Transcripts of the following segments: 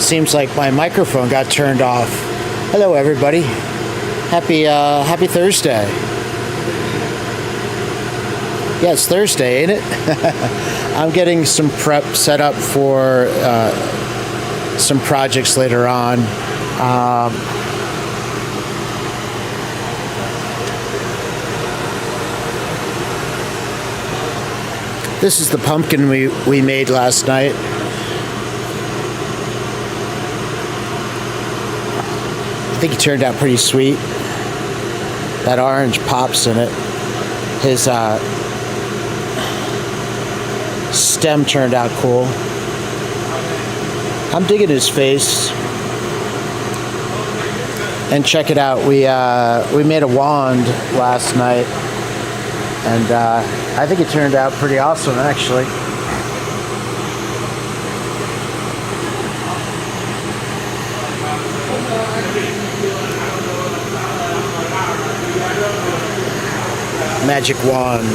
Seems like my microphone got turned off. Hello, everybody. Happy Thursday. Yeah, it's Thursday, ain't it? I'm getting some prep set up for some projects later on. This is the pumpkin we made last night. I think he turned out pretty sweet. That orange pops in it. His stem turned out cool. I'm digging his face. And check it out. We made a wand last night, and I think it turned out pretty awesome, actually. Magic wand.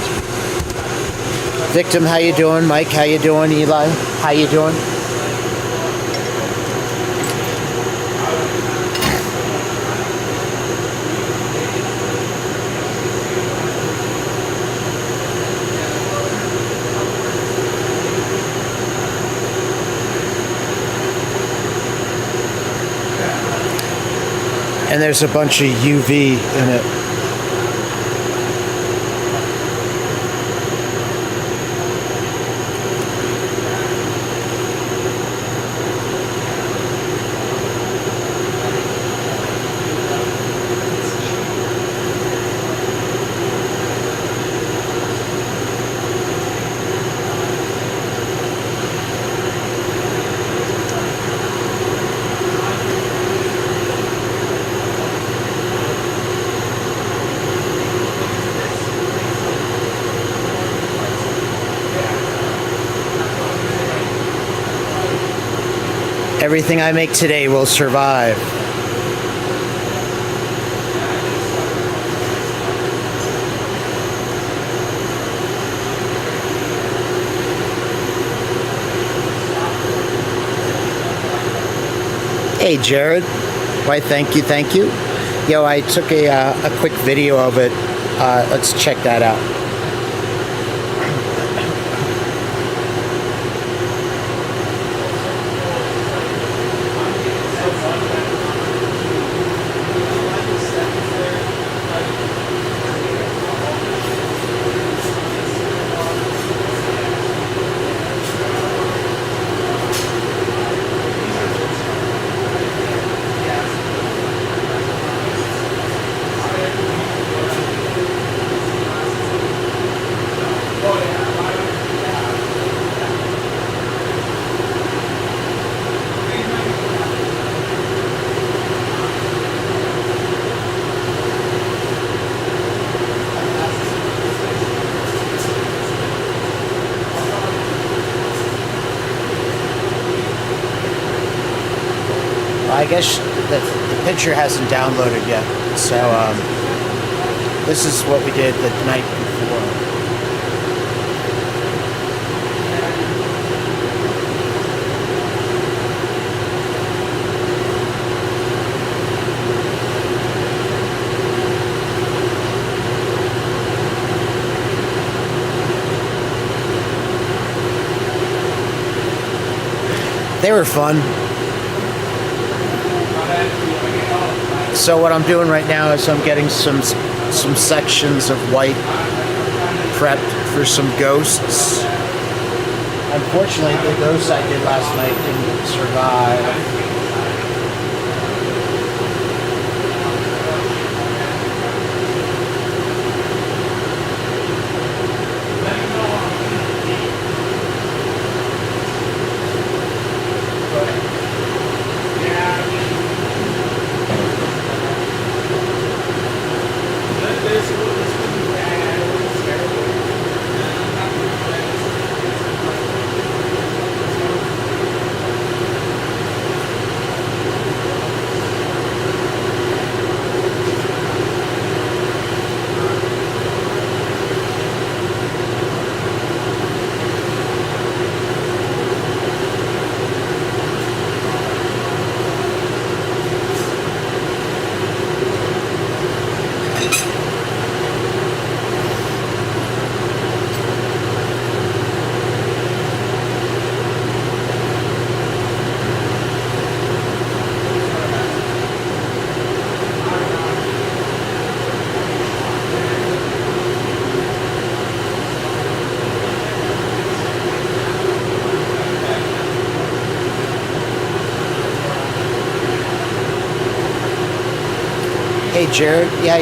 Victim, how you doing? Mike, how you doing? Eli, how you doing? And there's a bunch of UV in it. Everything I make today will survive. Hey, Jared. Why, thank you. Yo, I took a quick video of it. Let's check that out. I guess the picture hasn't downloaded yet, so this is what we did the night before. They were fun. So what I'm doing right now is I'm getting some sections of white prepped for some ghosts. Unfortunately, the ghosts I did last night didn't survive. Jared. Yeah,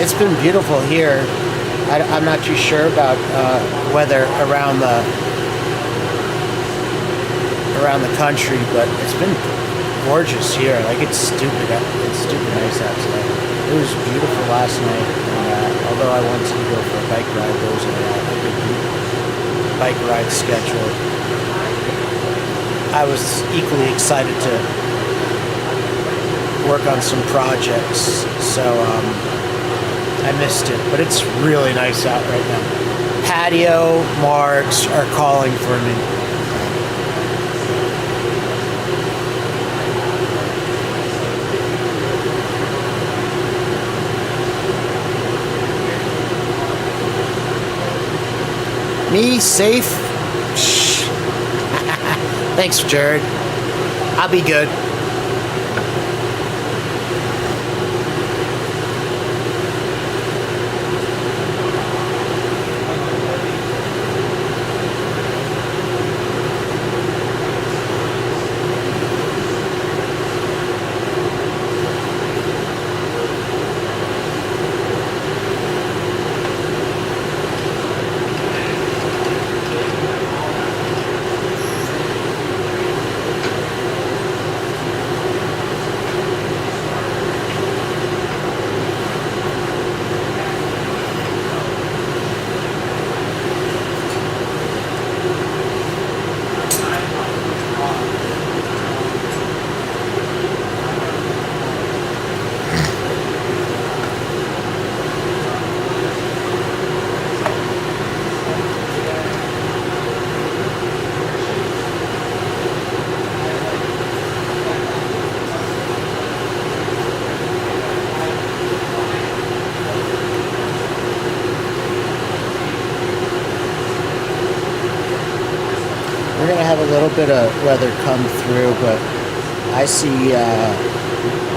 it's been beautiful here. I'm not too sure about weather around the country, but it's been gorgeous here. Like it's stupid nice outside. It was beautiful last night. And, although I wanted to go for a bike ride, there was a good bike ride scheduled. I was equally excited to work on some projects, so I missed it. But it's really nice out right now. Patio marks are calling for me. Me safe? Shh. Thanks, Jared. I'll be good. We're going to have a little bit of weather come through, but I see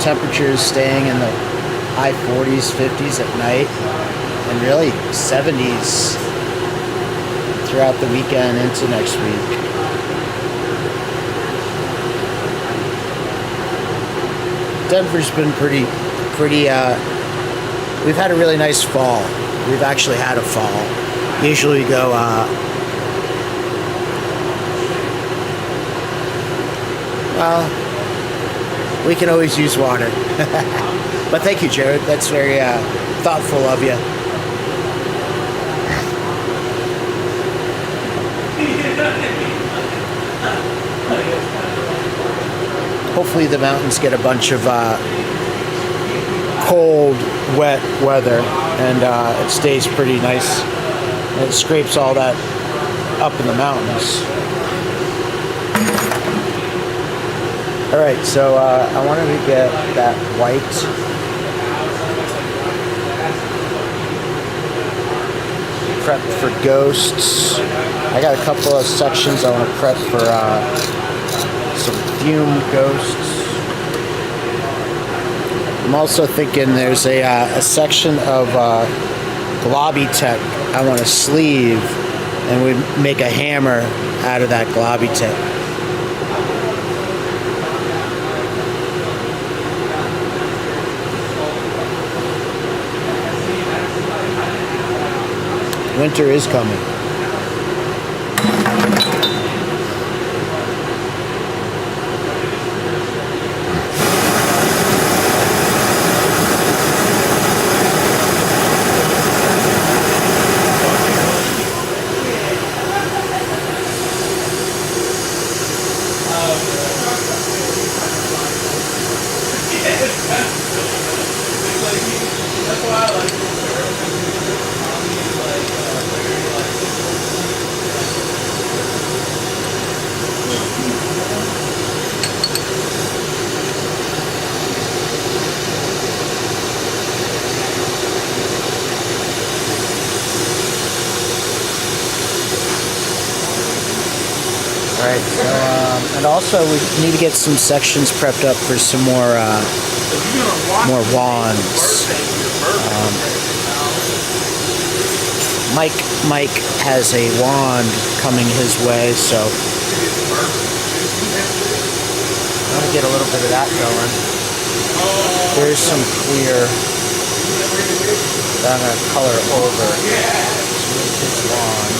temperatures staying in the high 40s, 50s at night, and really 70s throughout the weekend into next week. Denver's been pretty, we've had a really nice fall. We've actually had a fall. Usually we go, well, we can always use water. But thank you, Jared. That's very thoughtful of you. Hopefully the mountains get a bunch of cold, wet weather, and it stays pretty nice. And it scrapes all that up in the mountains. All right, so I wanted to get that white prep for ghosts. I got a couple of sections I want to prep for some fume ghosts. I'm also thinking there's a section of globby tech I want to sleeve, and we make a hammer out of that globby tech. Winter is coming. That's why I like it. Alright, so, and also we need to get some sections prepped up for some more wands. Mike has a wand coming his way, so I want to get a little bit of that going. There's some clear that I'm going to color over this lawn.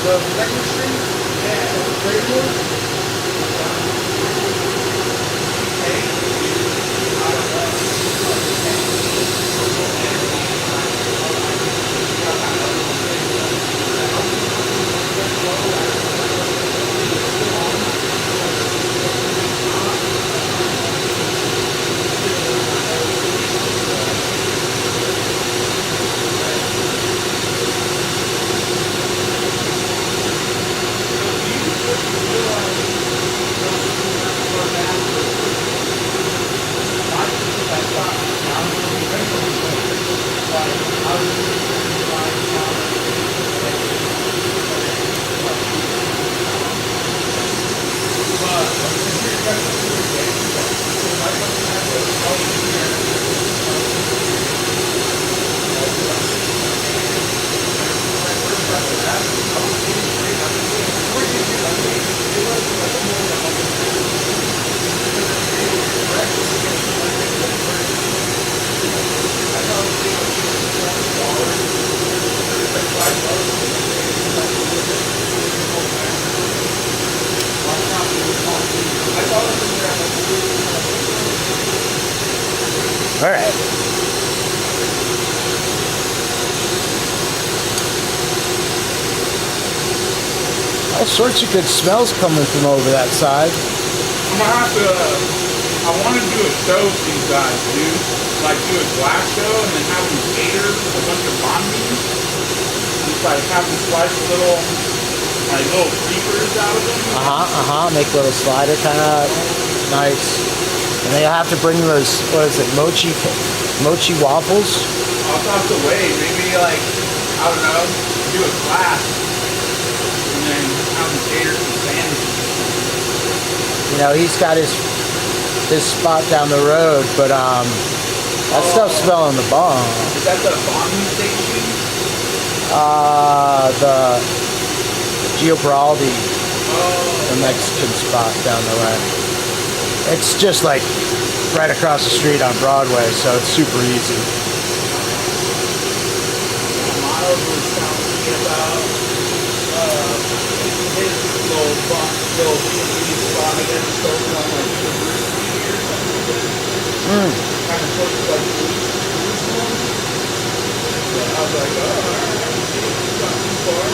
The second street? Yeah. All right. All sorts of good smells coming from over that side. I'm gonna have to, I want to do a show with these guys, dude. Like do a glass show and then have them cater a bunch of bonding. Just like have them slice little creepers out of them. Make a little slider kind of nice. And then you'll have to bring those, what is it, mochi waffles? I'll talk to Wade. Maybe like, I don't know, do a class and then have them cater some sandwiches. You know, he's got his spot down the road, but that stuff's smelling the bomb. Is that the bonding station? The Giobraldi, the Mexican spot down the way. It's just like right across the street on Broadway, so it's super easy. Miles was telling me about his little spot, I guess, started on like University or something. Kind of close to like Jerusalem. So I was like, oh, alright, it's not too far.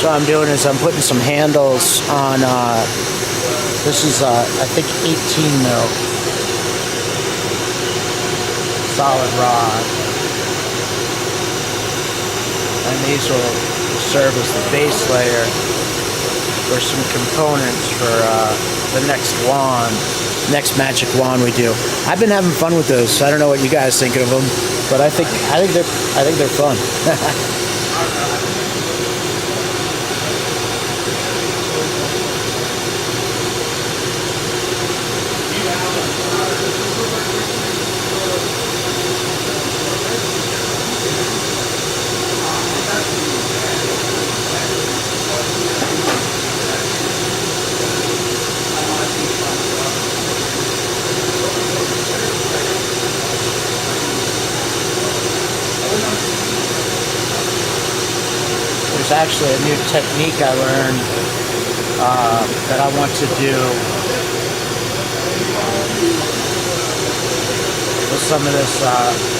So what I'm doing is I'm putting some handles on, this is I think 18 mil solid rod. And these will serve as the base layer for some components for the next wand, next magic wand we do. I've been having fun with those, so I don't know what you guys think of them, but I think they're fun. There's actually a new technique I learned that I want to do with some of this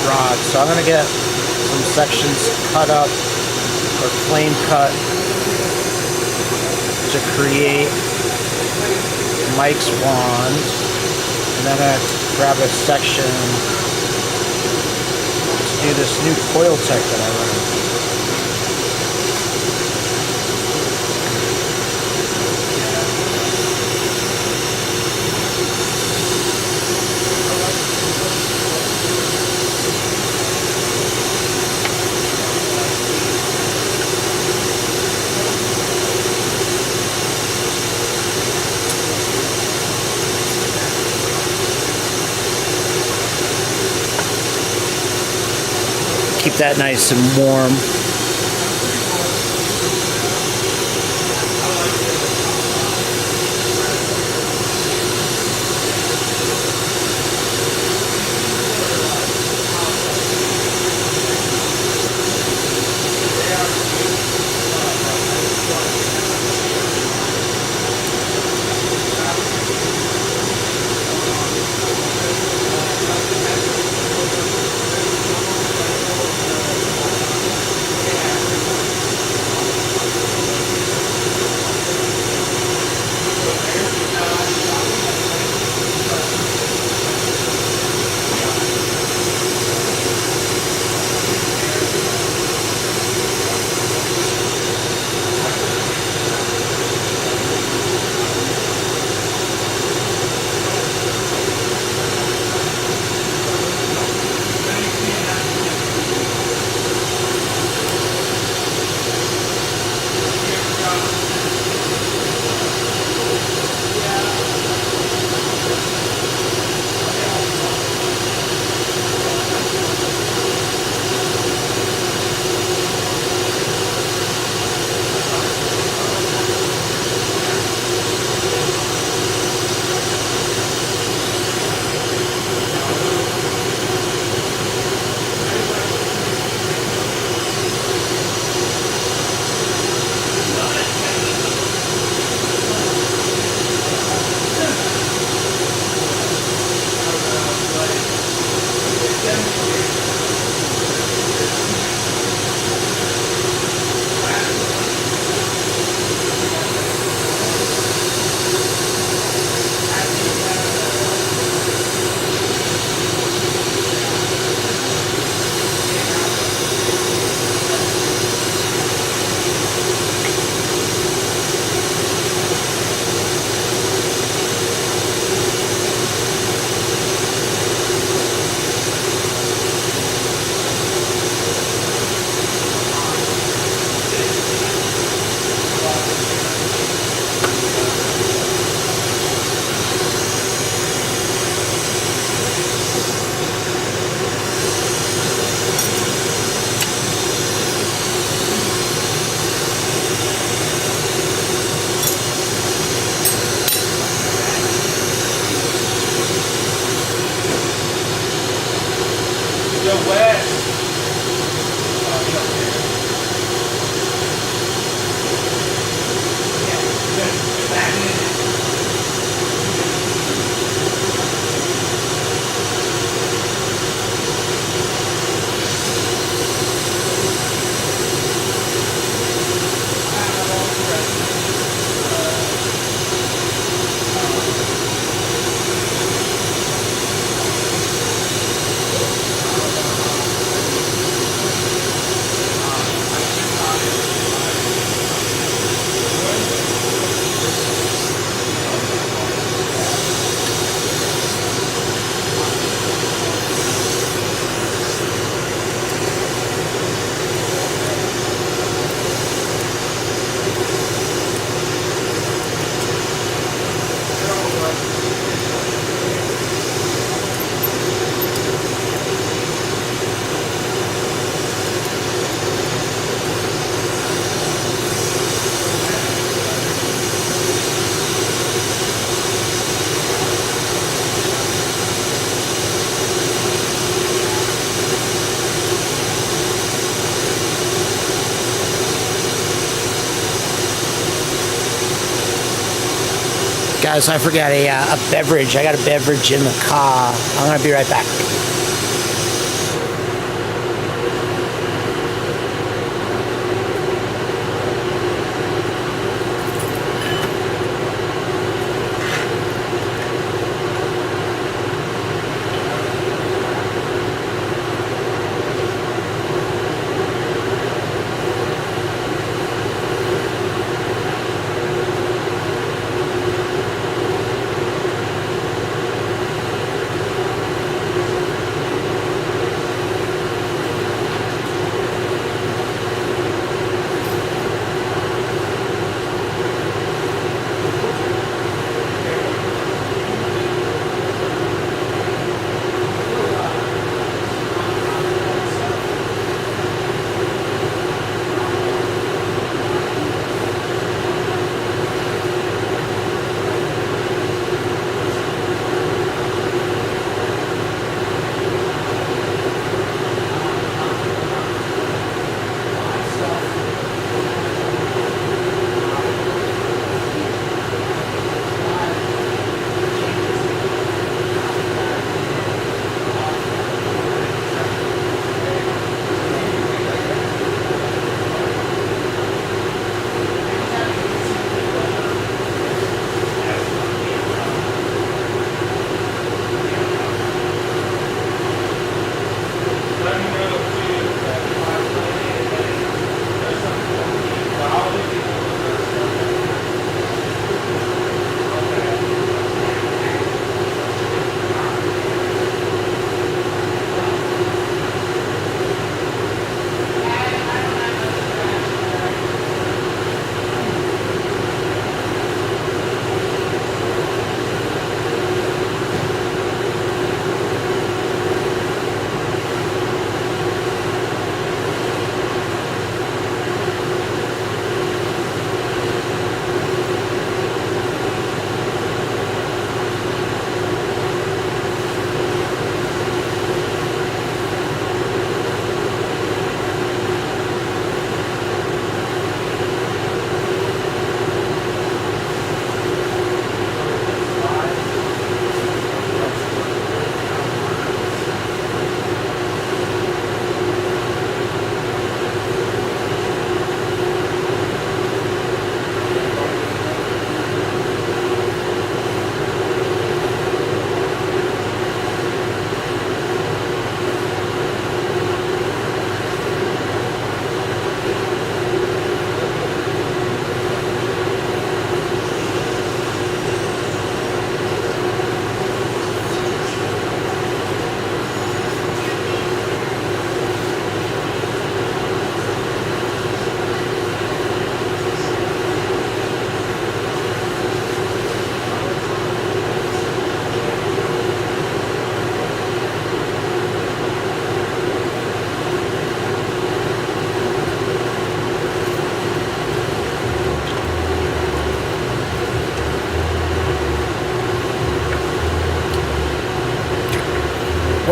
rod. So I'm going to get some sections cut up or flame cut to create Mike's wand, and then I'm going to grab a section to do this new coil tech that I learned. keep that nice and warm. Yo, Wes. Guys, I forgot a beverage. I got a beverage in the car. I'm going to be right back.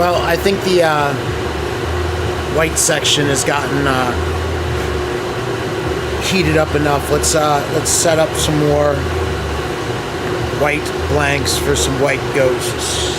Well, I think the white section has gotten heated up enough. Let's set up some more white blanks for some white ghosts.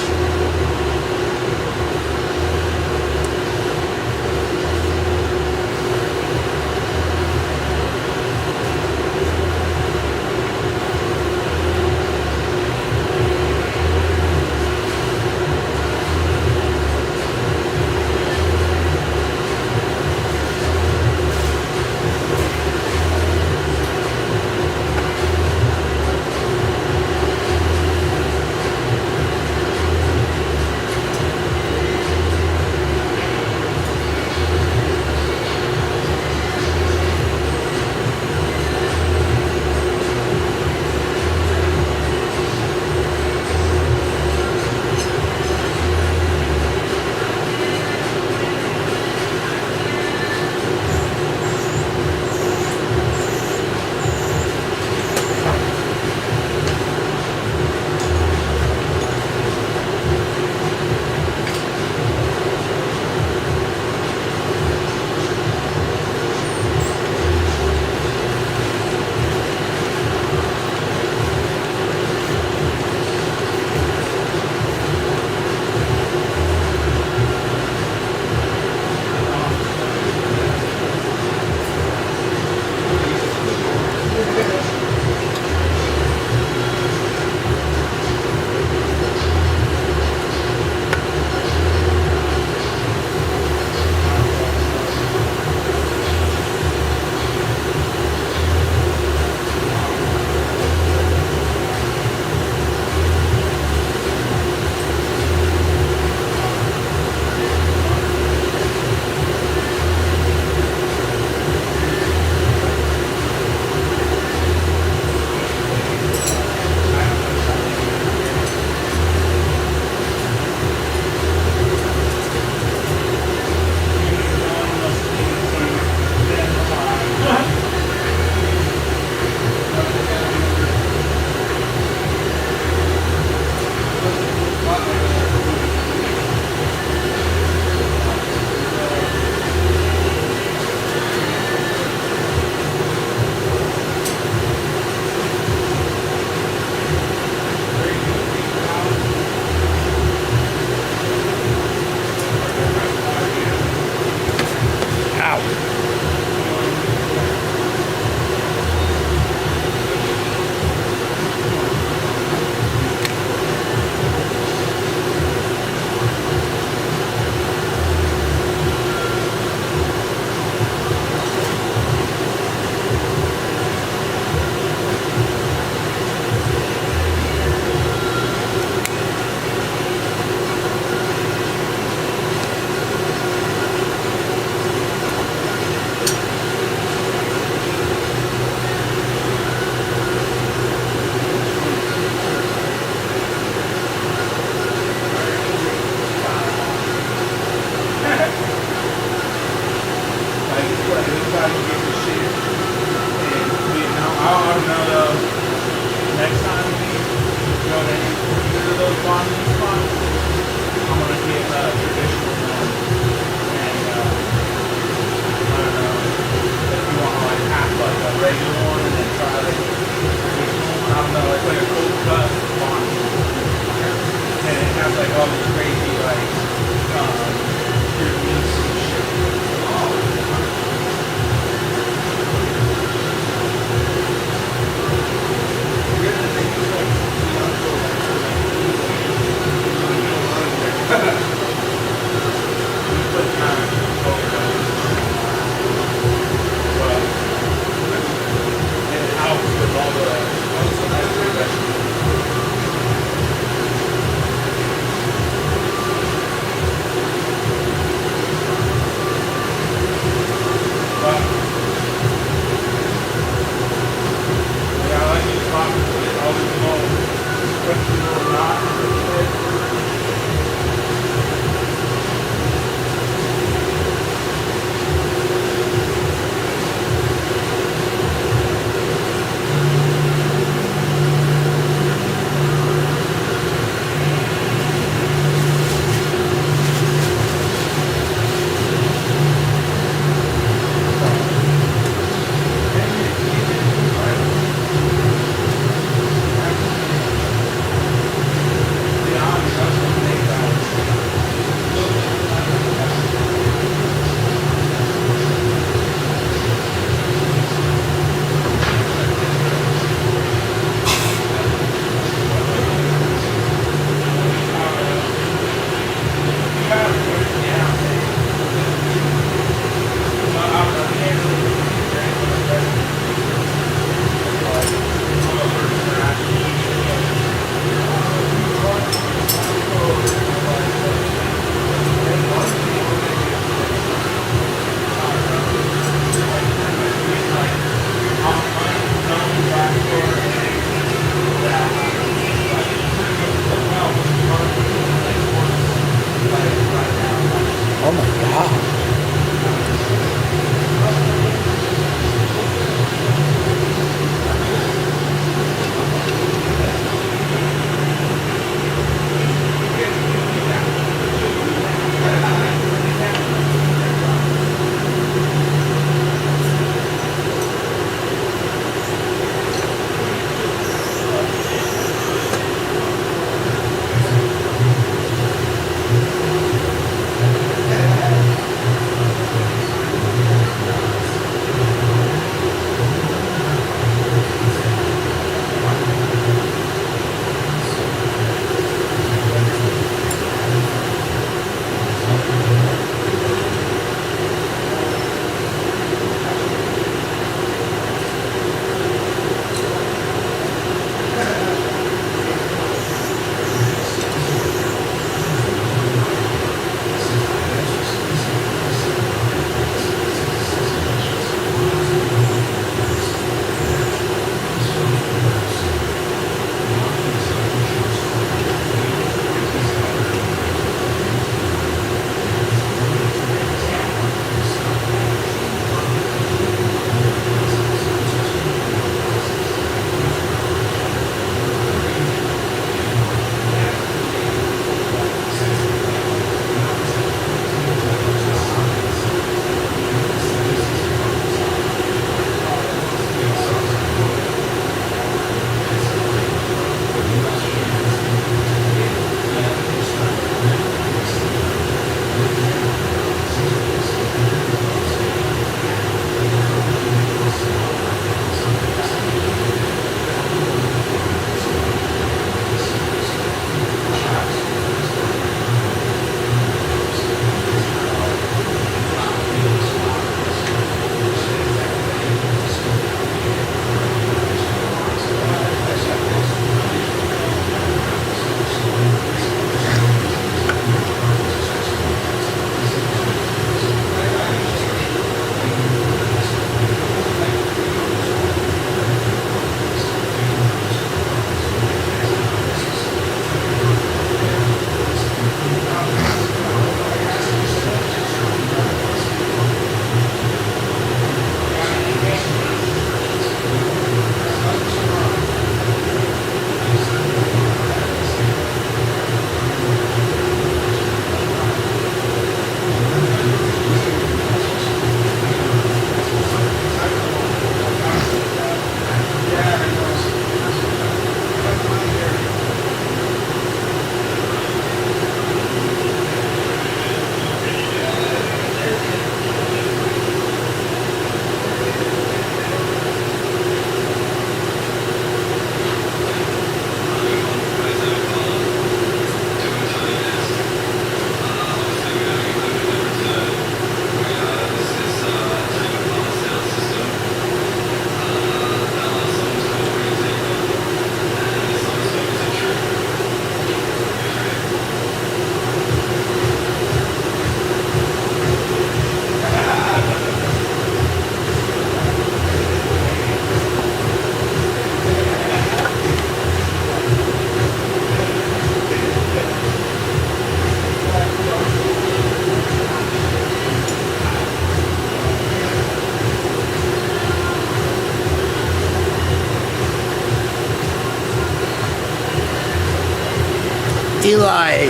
Eli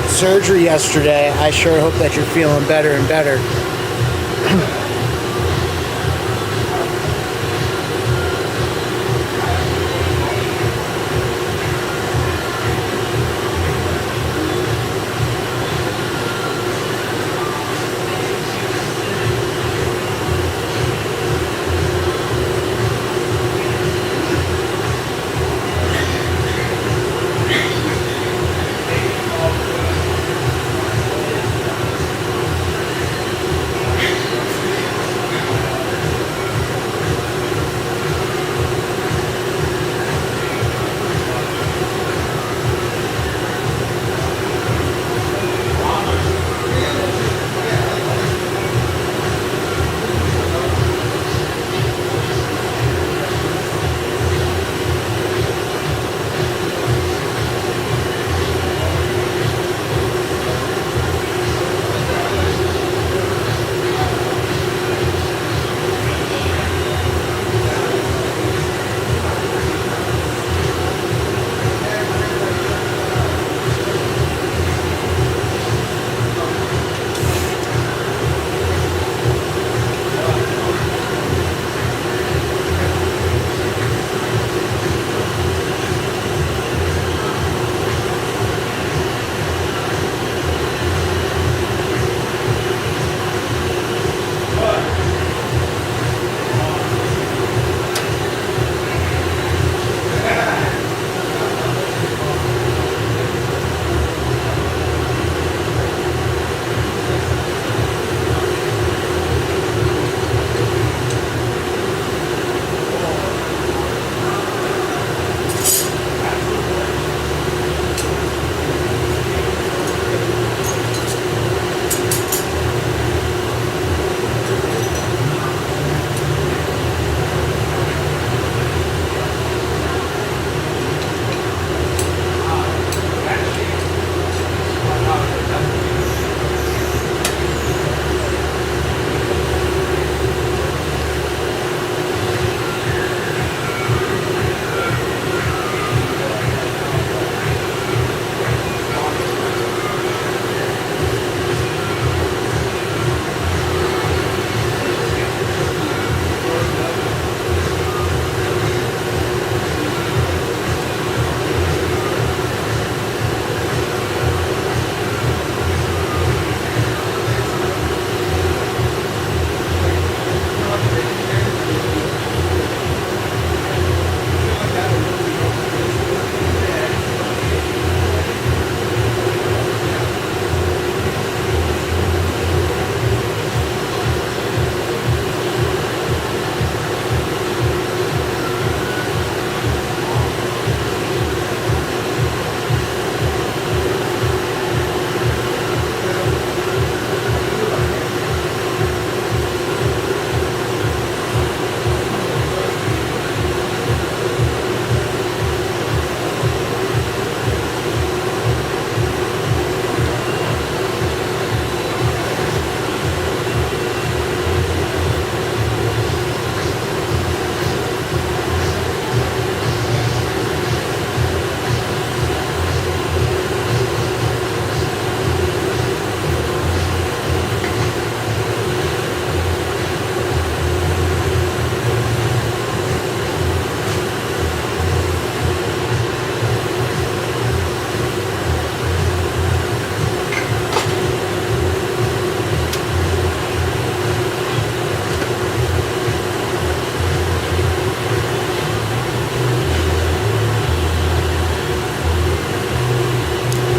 surgery yesterday. I sure hope that you're feeling better and better.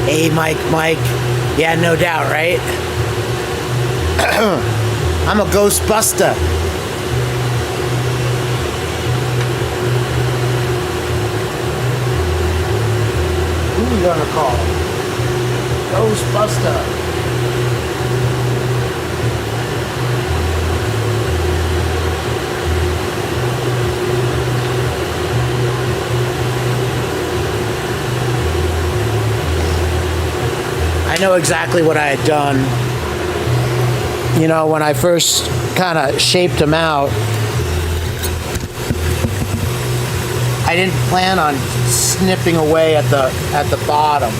Hey, Mike. Yeah, no doubt, right? I'm a Ghostbuster. Who are we gonna call? Ghostbuster. I know exactly what I had done. You know, when I first kind of shaped them out, I didn't plan on snipping away at the bottom.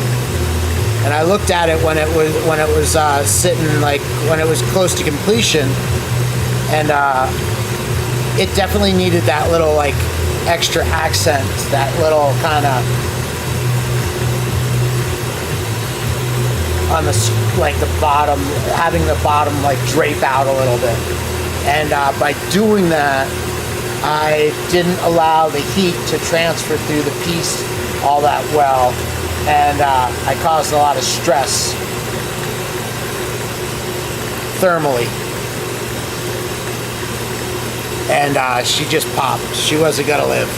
And I looked at it when it was sitting, like when it was close to completion, and it definitely needed that little like extra accent, that little kind of on the like the bottom, having the bottom like drape out a little bit. And by doing that, I didn't allow the heat to transfer through the piece all that well, and I caused a lot of stress thermally. And she just popped. She wasn't gonna live.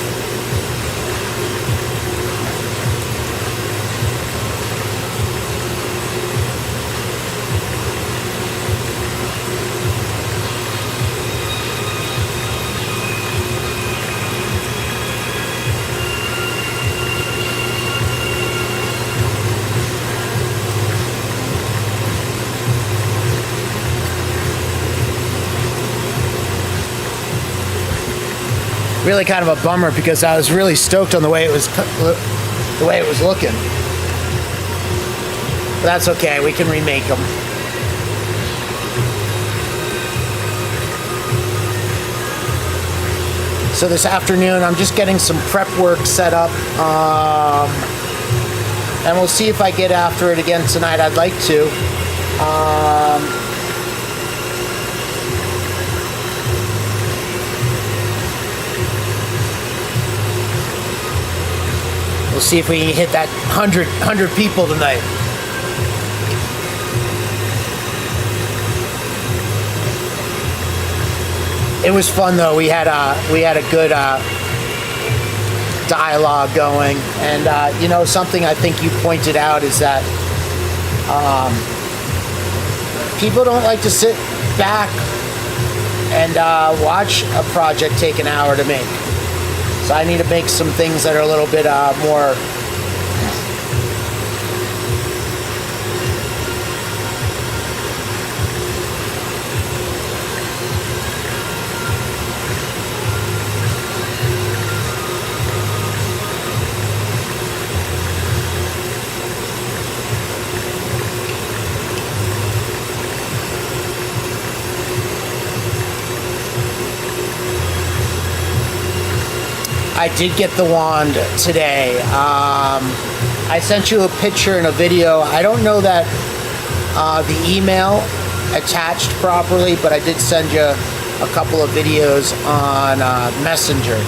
Really kind of a bummer because I was really stoked on the way it was looking. But that's okay. We can remake them. So this afternoon, I'm just getting some prep work set up, and we'll see if I get after it again tonight. I'd like to. We'll see if we can hit that 100 people tonight. It was fun though. We had a good dialogue going, and you know, something I think you pointed out is that people don't like to sit back and watch a project take an hour to make. So I need to make some things that are a little bit more I did get the wand today. I sent you a picture and a video. I don't know that the email attached properly, but I did send you a couple of videos on Messenger.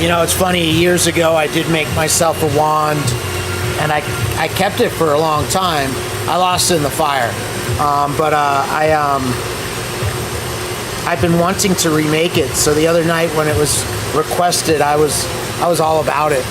You know, it's funny, years ago I did make myself a wand, and I kept it for a long time. I lost it in the fire. I've been wanting to remake it, so the other night when it was requested, I was all about it.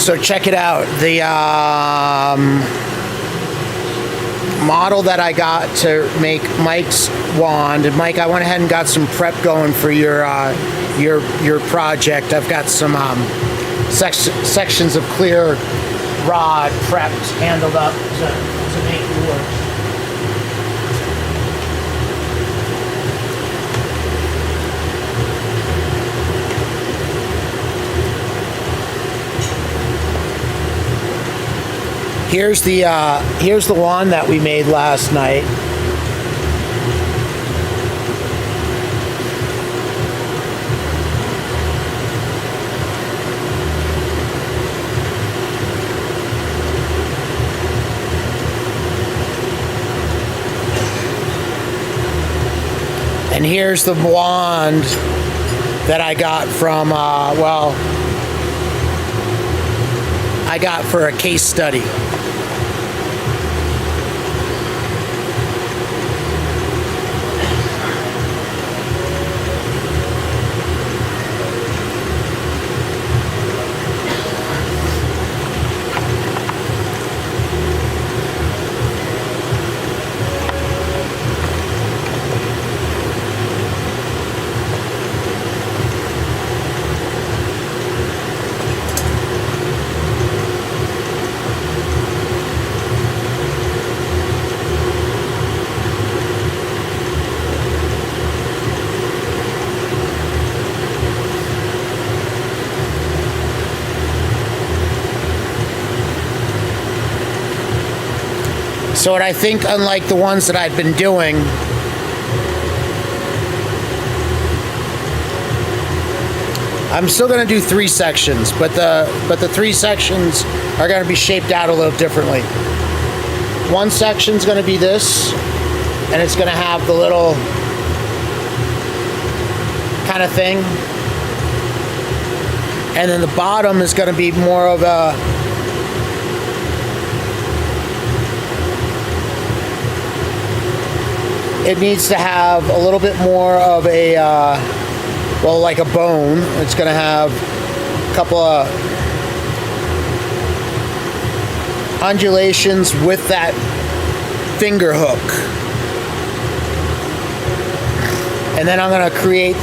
So check it out. The model that I got to make Mike's wand, and Mike, I went ahead and got some prep going for your project. I've got some sections of clear rod prepped, handled up to make yours. Here's the wand that we made last night. And here's the wand that I got from, I got for a case study. So what I think, unlike the ones that I've been doing, I'm still going to do 3 sections, but the 3 sections are going to be shaped out a little differently. One section's going to be this, and it's going to have the little kind of thing. And then the bottom is going to be more of a it needs to have a little bit more of a, like a bone. It's going to have a couple of undulations with that finger hook. And then I'm going to create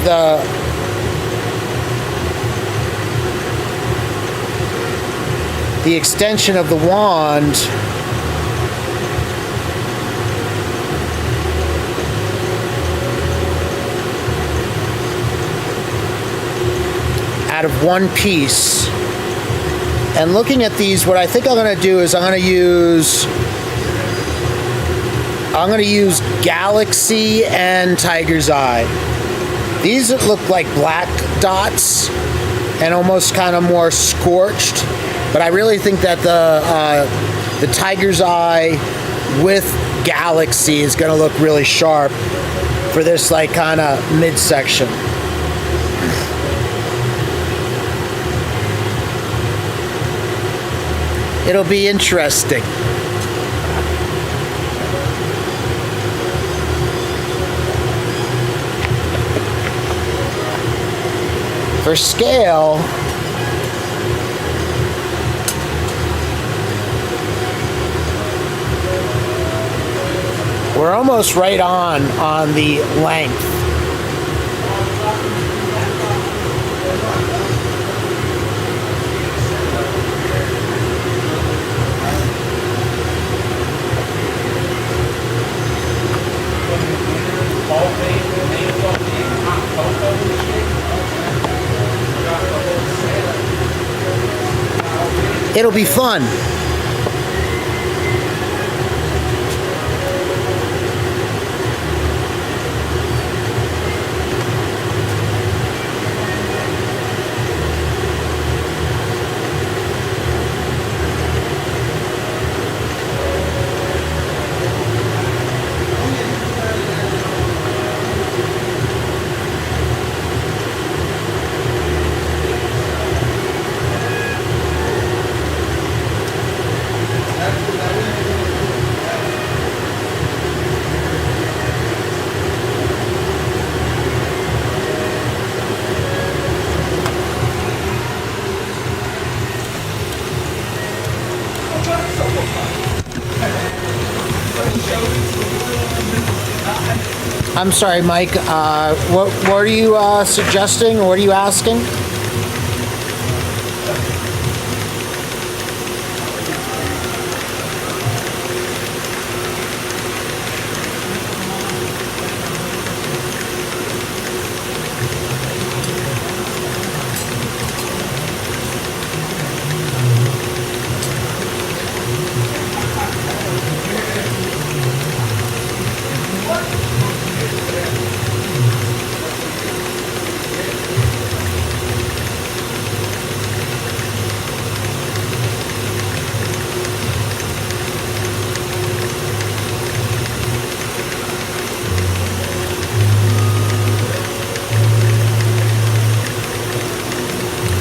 the extension of the wand out of one piece. And looking at these, what I think I'm going to do is I'm going to use Galaxy and Tiger's Eye. These look like black dots and almost kind of more scorched, but I really think that the Tiger's Eye with Galaxy is going to look really sharp for this like kind of midsection. It'll be interesting. For scale, we're almost right on the length. It'll be fun. I'm sorry, Mike. What are you suggesting, or what are you asking?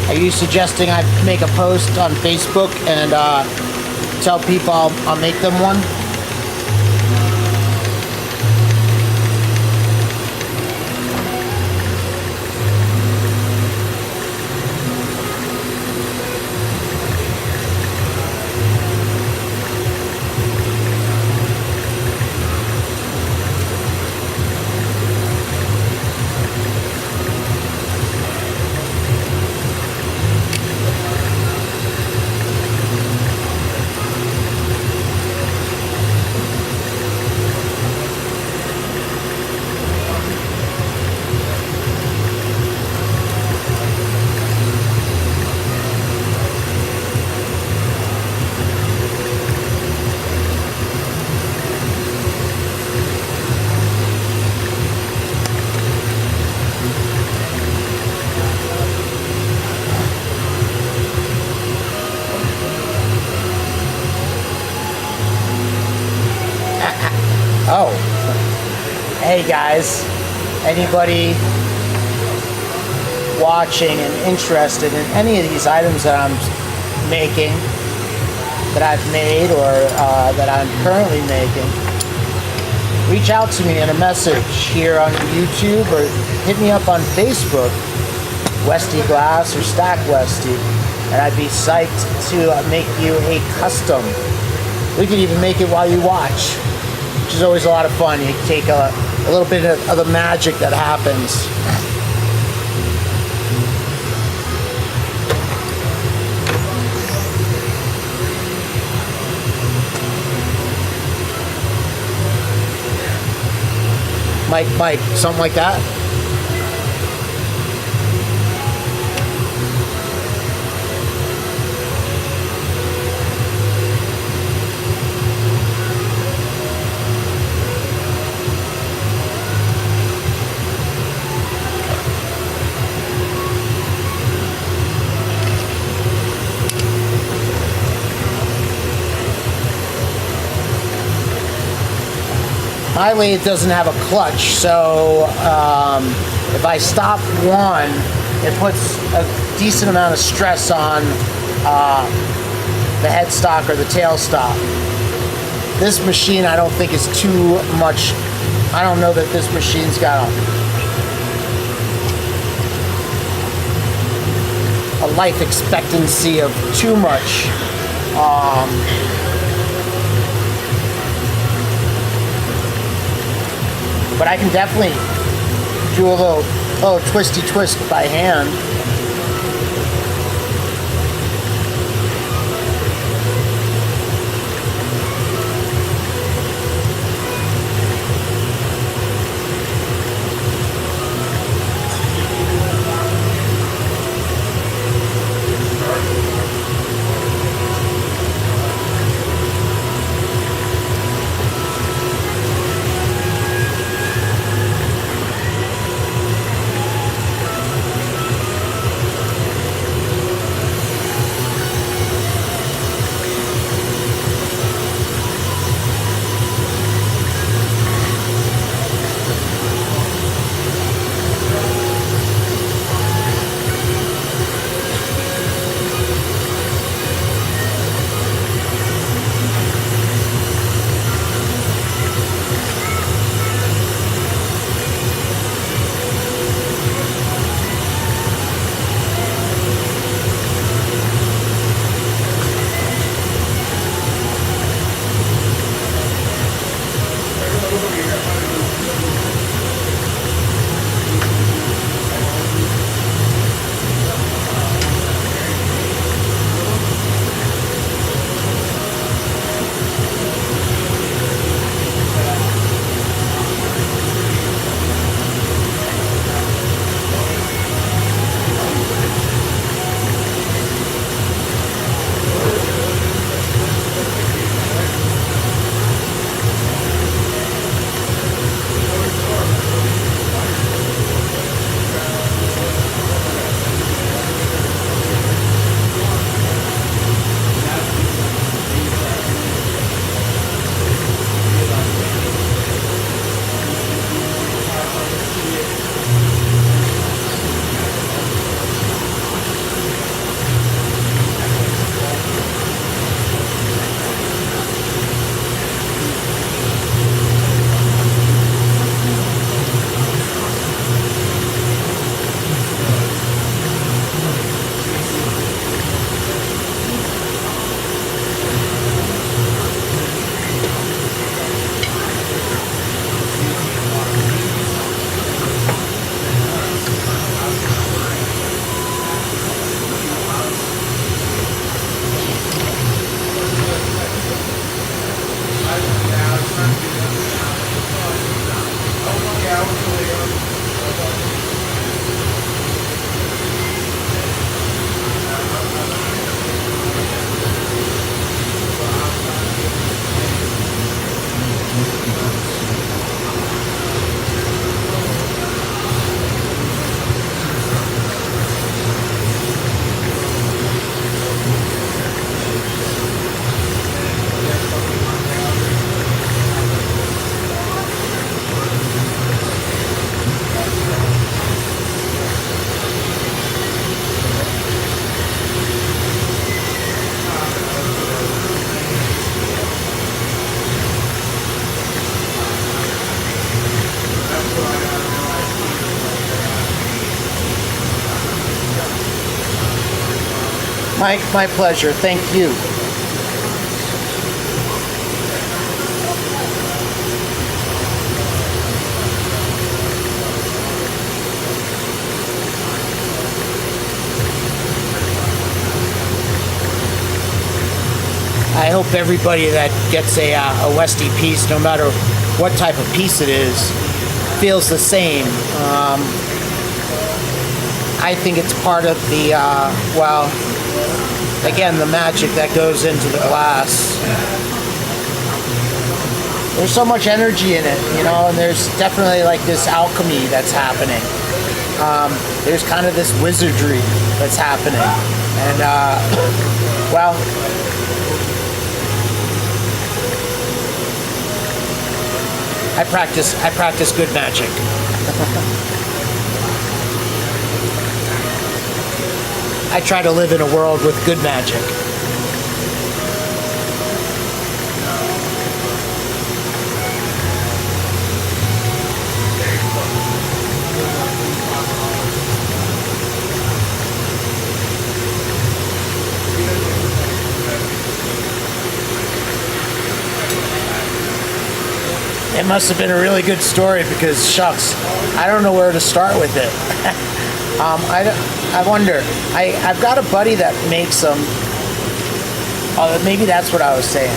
Are you suggesting I make a post on Facebook and tell people I'll make them one? Oh, hey guys, anybody watching and interested in any of these items that I'm making, that I've made, or that I'm currently making, reach out to me in a message here on YouTube, or hit me up on Facebook, Westie Glass or Stack Westie, and I'd be psyched to make you a custom. We could even make it while you watch, which is always a lot of fun. You take a little bit of the magic that happens. Mike, something like that? My lathe doesn't have a clutch, so if I stop one, it puts a decent amount of stress on the headstock or the tailstock. This machine, I don't think is too much. I don't know that this machine's got a life expectancy of too much. But I can definitely do a little twisty twist by hand. My pleasure. Thank you. I hope everybody that gets a Westie piece, no matter what type of piece it is, feels the same. I think it's part of the, well, again, the magic that goes into the glass. There's so much energy in it, you know, and there's definitely like this alchemy that's happening. There's kind of this wizardry that's happening. And, well, I practice good magic. I try to live in a world with good magic. It must have been a really good story because, shucks, I don't know where to start with it. I wonder. I've got a buddy that makes them. Oh, maybe that's what I was saying.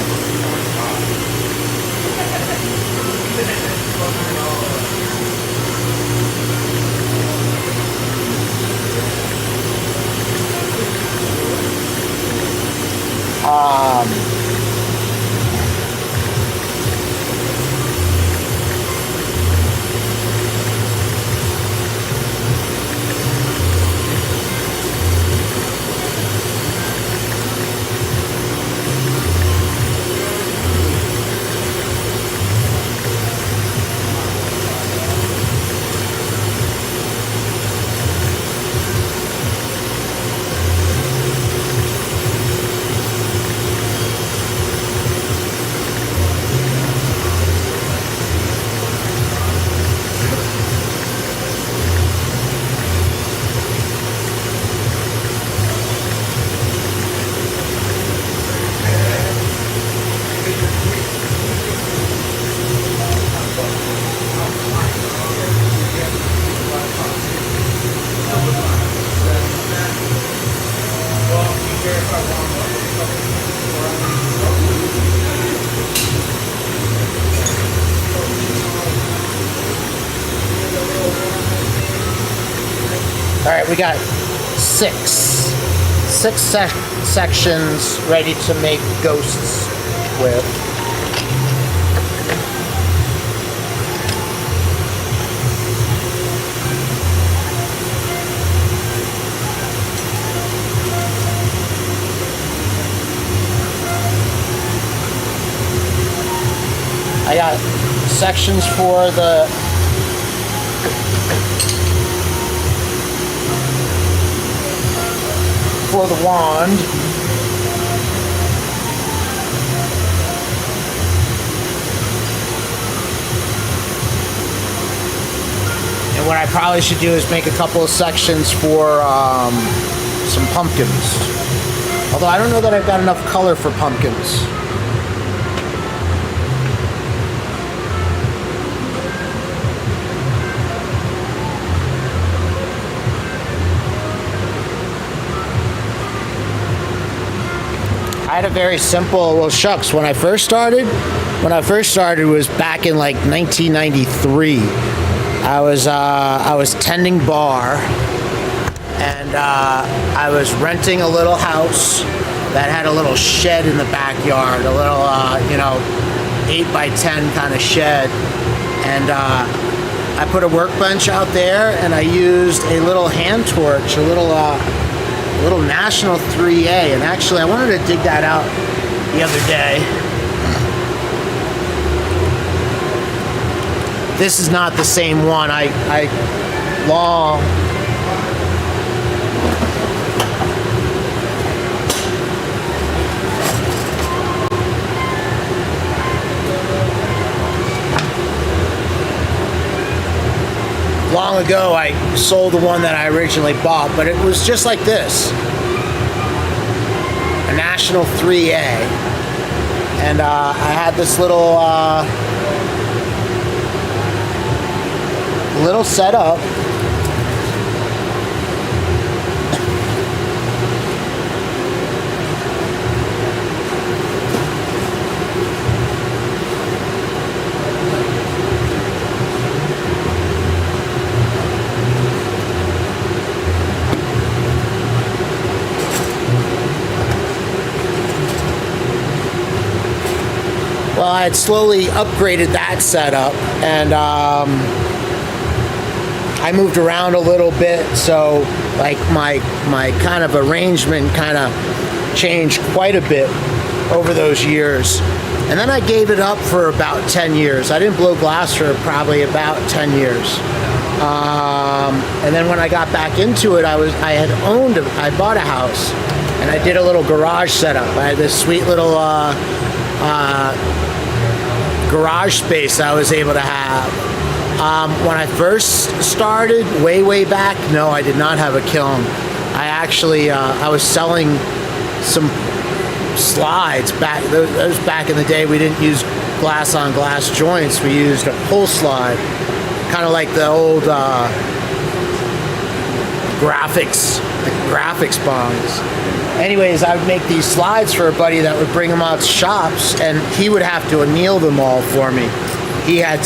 All right, we got six sections ready to make ghosts with. I got sections for the wand. And what I probably should do is make a couple of sections for some pumpkins. Although I don't know that I've got enough color for pumpkins. I had a very simple, well, shucks, when I first started was back in like 1993. I was tending bar, and I was renting a little house that had a little shed in the backyard, a little 8x10 kind of shed, and I put a workbench out there, and I used a little hand torch, a little National 3A, and actually I wanted to dig that out the other day. This is not the same one. Long ago, I sold the one that I originally bought, but it was just like this. a National 3A, and I had this little setup. Well, I had slowly upgraded that setup, and I moved around a little bit, so like my kind of arrangement kind of changed quite a bit over those years. And then I gave it up for about 10 years. I didn't blow glass for probably about 10 years. And then when I got back into it, I bought a house, and I did a little garage setup. I had this sweet little garage space I was able to have. When I first started, way back, no, I did not have a kiln. I actually, I was selling some slides back. Those back in the day, we didn't use glass on glass joints. We used a pull slide, kind of like the old graphics bonds. Anyways, I would make these slides for a buddy that would bring them out to shops, and he would have to anneal them all for me. He had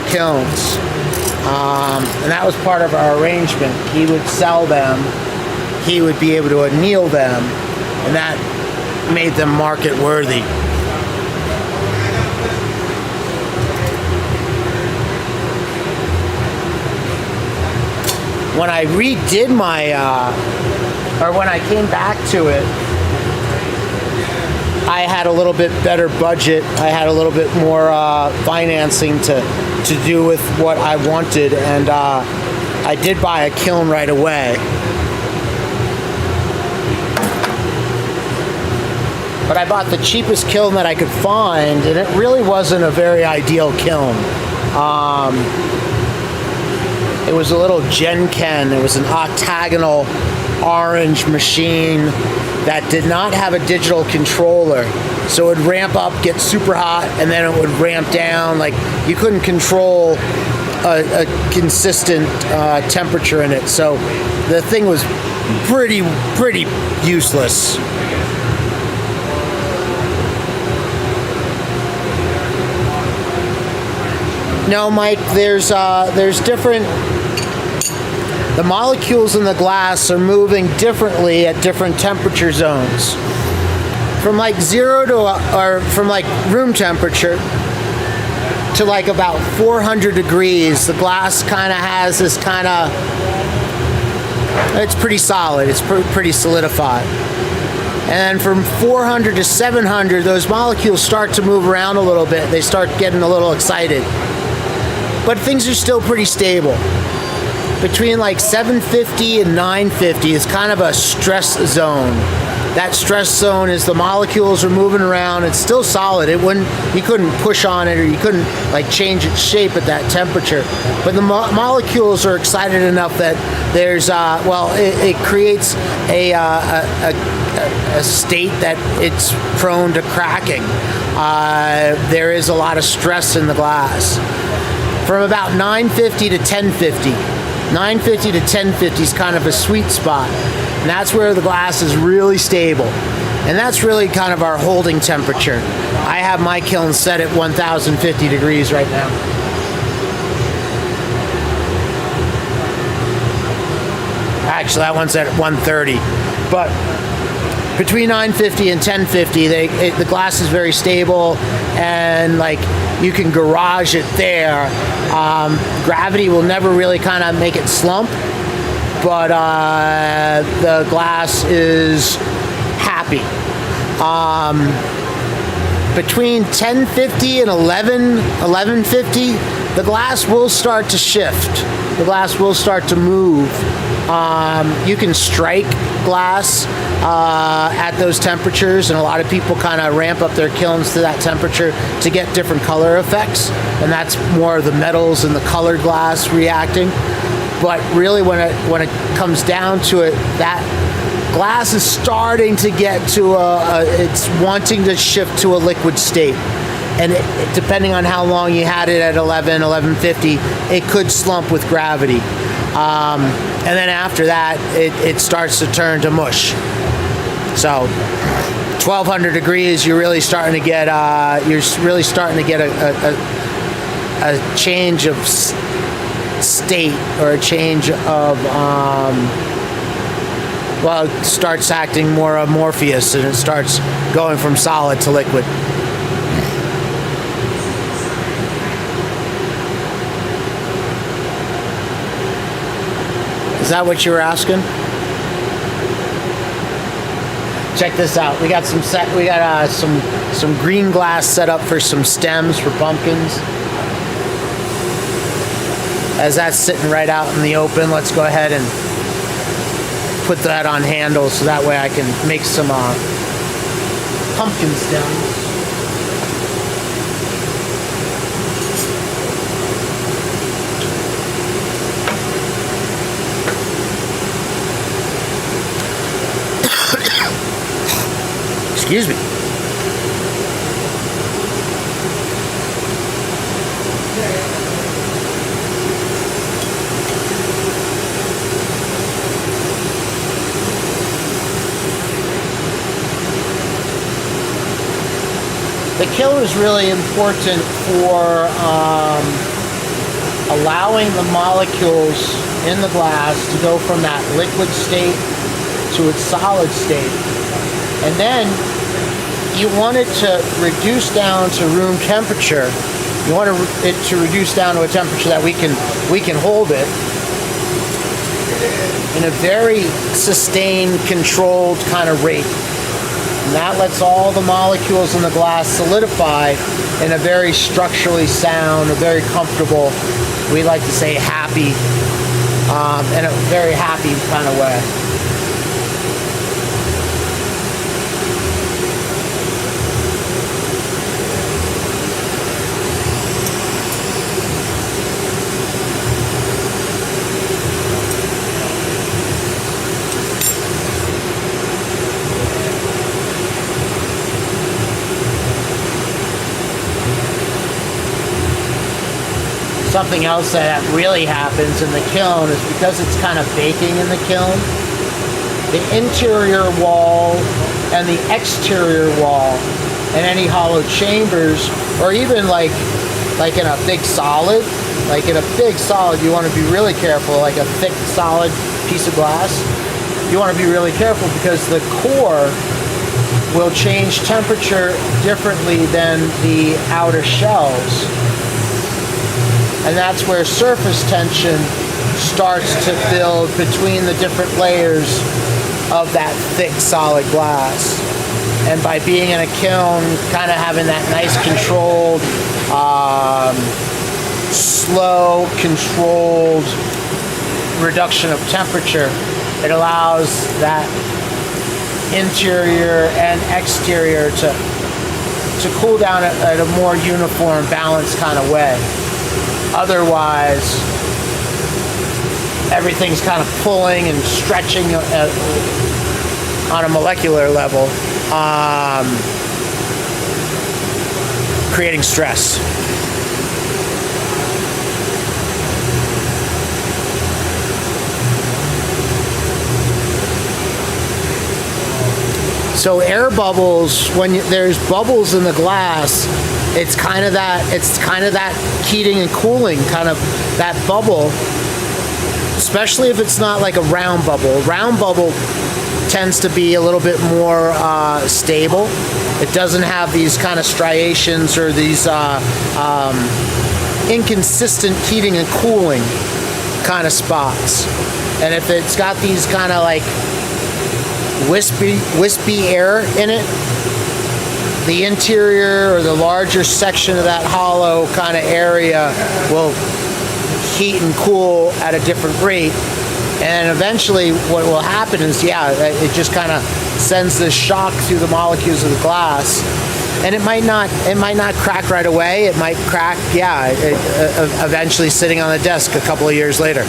kilns, and that was part of our arrangement. He would sell them, he would be able to anneal them, and that made them market worthy. When I redid when I came back to it, I had a little bit better budget. I had a little bit more financing to do with what I wanted, and I did buy a kiln right away. But I bought the cheapest kiln that I could find, and it really wasn't a very ideal kiln. It was a little Gen-Ken. It was an octagonal orange machine that did not have a digital controller. So it would ramp up, get super hot, and then it would ramp down. Like, you couldn't control a consistent temperature in it. So the thing was pretty useless. No, Mike, there's different. The molecules in the glass are moving differently at different temperature zones. From like zero to, or from like room temperature to like about 400 degrees, the glass kind of has this kind of, it's pretty solid, it's pretty solidified. And then from 400 to 700, those molecules start to move around a little bit. They start getting a little excited. But things are still pretty stable. Between like 750 and 950 is kind of a stress zone. That stress zone is the molecules are moving around. It's still solid. You couldn't push on it, or you couldn't like change its shape at that temperature. But the molecules are excited enough that there's it creates a state that it's prone to cracking. There is a lot of stress in the glass. From about 950 to 1050. 950 to 1050 is kind of a sweet spot. And that's where the glass is really stable. And that's really kind of our holding temperature. I have my kiln set at 1050 degrees right now. Actually, that one's at 130. But between 950 and 1050, the glass is very stable, and like you can garage it there. Gravity will never really kind of make it slump, but the glass is happy. Between 1050 and 1150, the glass will start to shift. The glass will start to move. You can strike glass at those temperatures, and a lot of people kind of ramp up their kilns to that temperature to get different color effects, and that's more of the metals and the colored glass reacting. But really, when it comes down to it, glass is starting to get to it's wanting to shift to a liquid state. And depending on how long you had it at 1150, it could slump with gravity. And then after that, it starts to turn to mush. So 1200 degrees, you're really starting to get a change of state, or a change of well, it starts acting more amorphous, and it starts going from solid to liquid. Is that what you were asking? Check this out. We got some green glass set up for some stems for pumpkins. As that's sitting right out in the open, let's go ahead and put that on handles so that way I can make some pumpkin stems. Excuse me. The kiln is really important for allowing the molecules in the glass to go from that liquid state to its solid state. And then you want it to reduce down to room temperature. You want it to reduce down to a temperature that we can hold it in a very sustained, controlled kind of rate. And that lets all the molecules in the glass solidify in a very structurally sound, a very comfortable, we like to say happy, in a very happy kind of way. Something else that really happens in the kiln is because it's kind of baking in the kiln, the interior wall and the exterior wall and any hollow chambers, or even like in a big solid, you want to be really careful, like a thick solid piece of glass. You want to be really careful because the core will change temperature differently than the outer shells. And that's where surface tension starts to build between the different layers of that thick solid glass. And by being in a kiln, kind of having that nice controlled, slow, controlled reduction of temperature, it allows that interior and exterior to cool down at a more uniform, balanced kind of way. Otherwise, everything's kind of pulling and stretching on a molecular level, creating stress. So air bubbles, when there's bubbles in the glass, it's kind of that heating and cooling, kind of that bubble, especially if it's not like a round bubble. A round bubble tends to be a little bit more stable. It doesn't have these kind of striations or these inconsistent heating and cooling kind of spots. And if it's got these kind of like wispy air in it, the interior or the larger section of that hollow kind of area will heat and cool at a different rate. And eventually what will happen is, it just kind of sends this shock through the molecules of the glass. And it might not crack right away. It might crack, eventually sitting on the desk a couple of years later.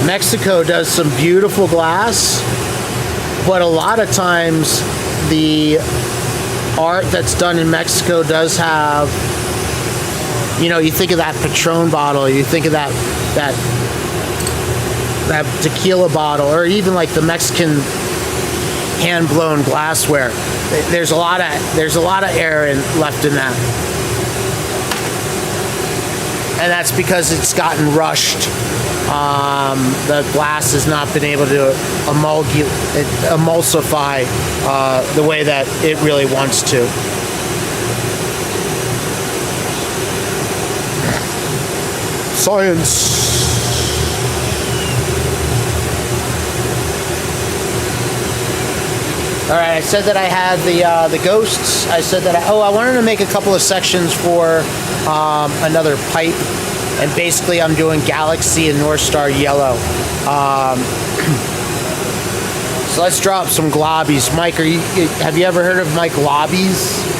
Mexico does some beautiful glass, but a lot of times the art that's done in Mexico does have, you think of that Patron bottle, you think of that tequila bottle, or even like the Mexican hand-blown glassware. There's a lot of air left in that. And that's because it's gotten rushed. The glass has not been able to emulsify the way that it really wants to. Science. All right, I said that I had the ghosts. I said that I wanted to make a couple of sections for another pipe, and basically I'm doing Galaxy and North Star Yellow. So let's drop some globbies. Mike, have you ever heard of Mike Globbies?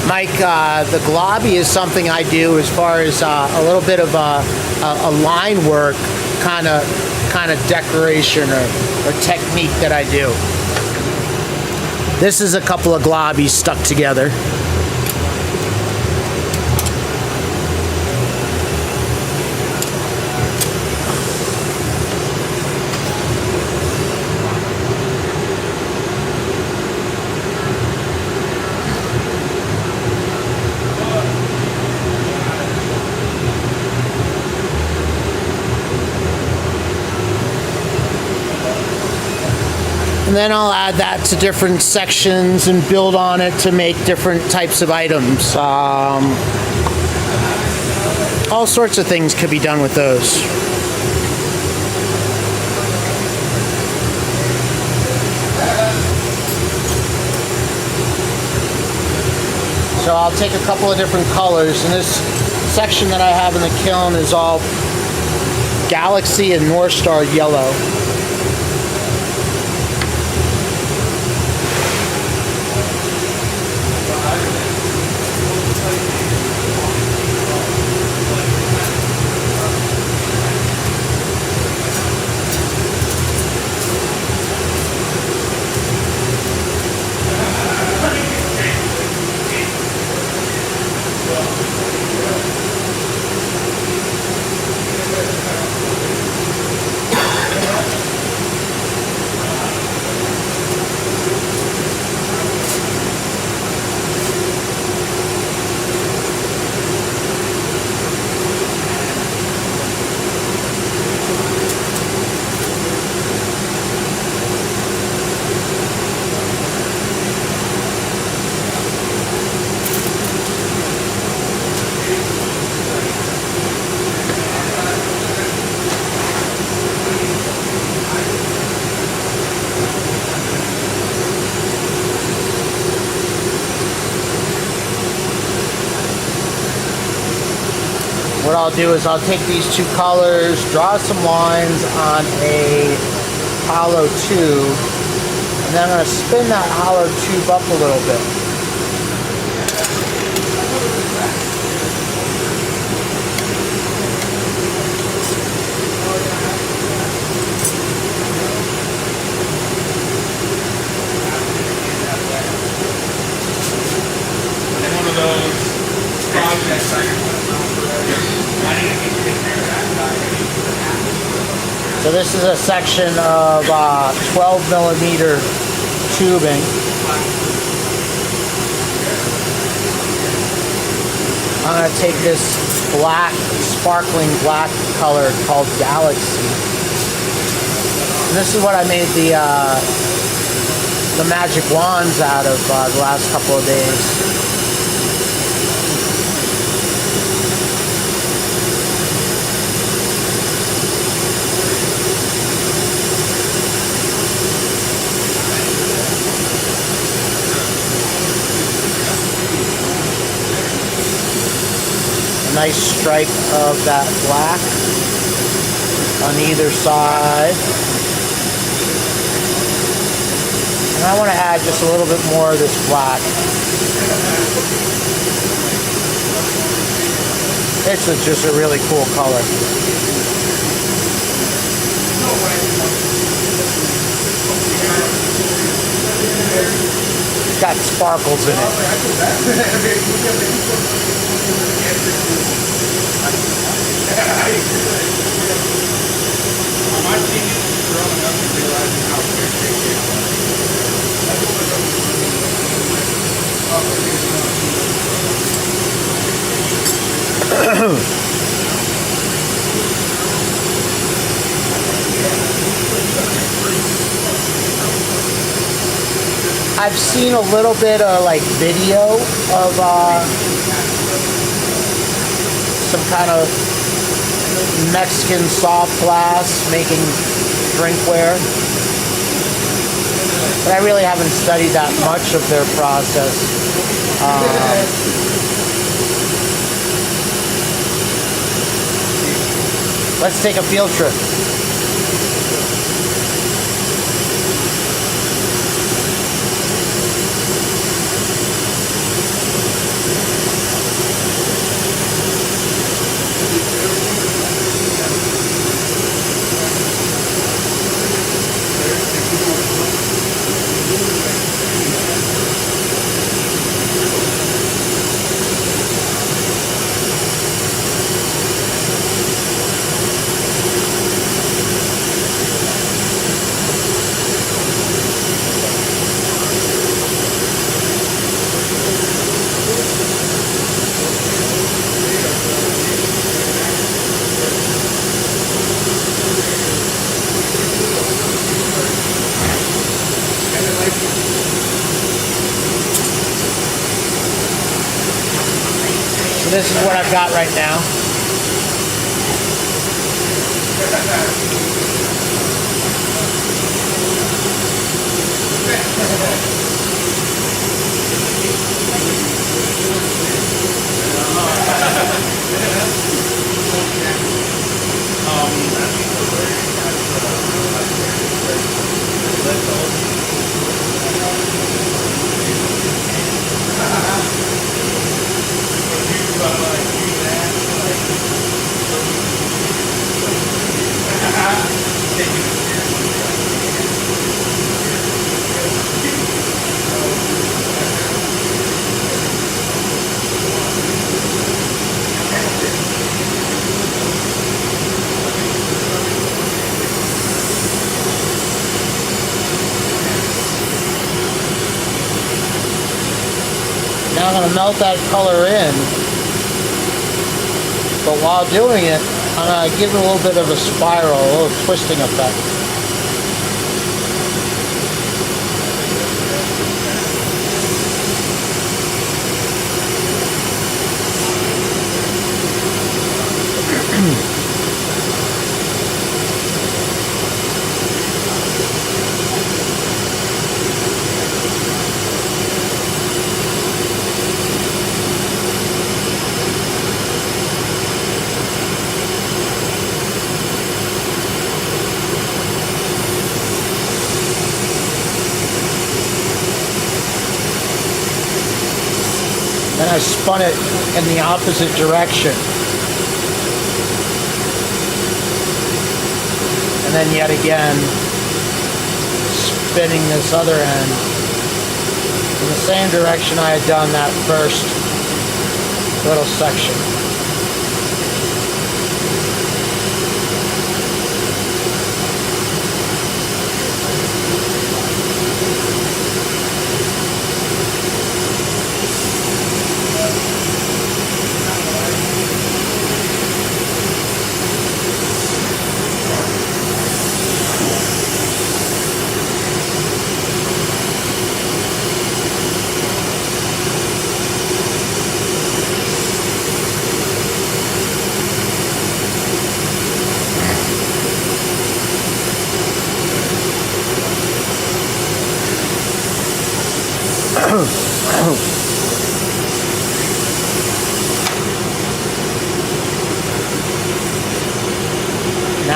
Mike, the globby is something I do as far as a little bit of a line work kind of decoration or technique that I do. This is a couple of globbies stuck together. And then I'll add that to different sections and build on it to make different types of items. All sorts of things could be done with those. So I'll take a couple of different colors, and this section that I have in the kiln is all Galaxy and North Star Yellow. What I'll do is I'll take these two colors, draw some lines on a hollow tube, and then I'm going to spin that hollow tube up a little bit. So this is a section of 12 millimeter tubing. I'm going to take this black, sparkling black color called Galaxy. And this is what I made the magic wands out of the last couple of days. Nice stripe of that black on either side. And I want to add just a little bit more of this black. It's just a really cool color. It's got sparkles in it. My teenagers growing up and realizing how weird they I've seen a little bit of like video of some kind of Mexican soft glass making drinkware, but I really haven't studied that much of their process. Let's take a field trip. This is what I've got right now. Now I'm going to melt that color in, but while doing it, I'm going to give it a little bit of a spiral, a little twisting effect. Then I spun it in the opposite direction. And then yet again, spinning this other end in the same direction I had done that first little section.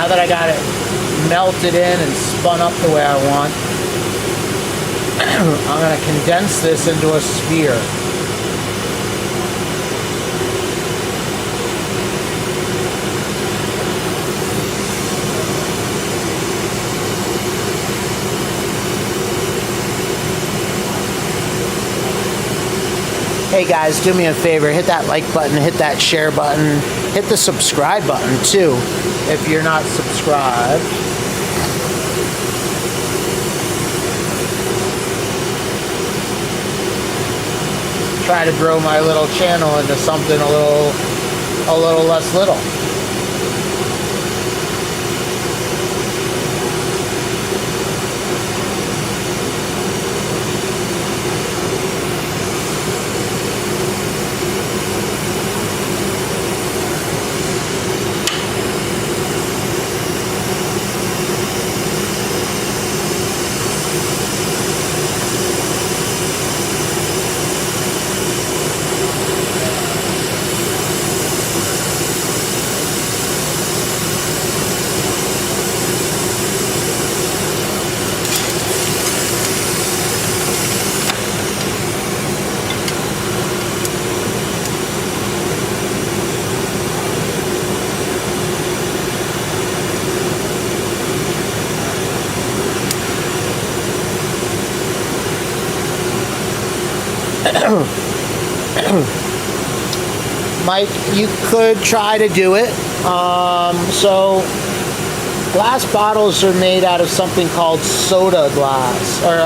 Now that I got it melted in and spun up the way I want, I'm going to condense this into a sphere. Hey guys, do me a favor, hit that like button, hit that share button, hit the subscribe button too if you're not subscribed. Try to grow my little channel into something a little less little. Mike, you could try to do it. So glass bottles are made out of something called soda glass, or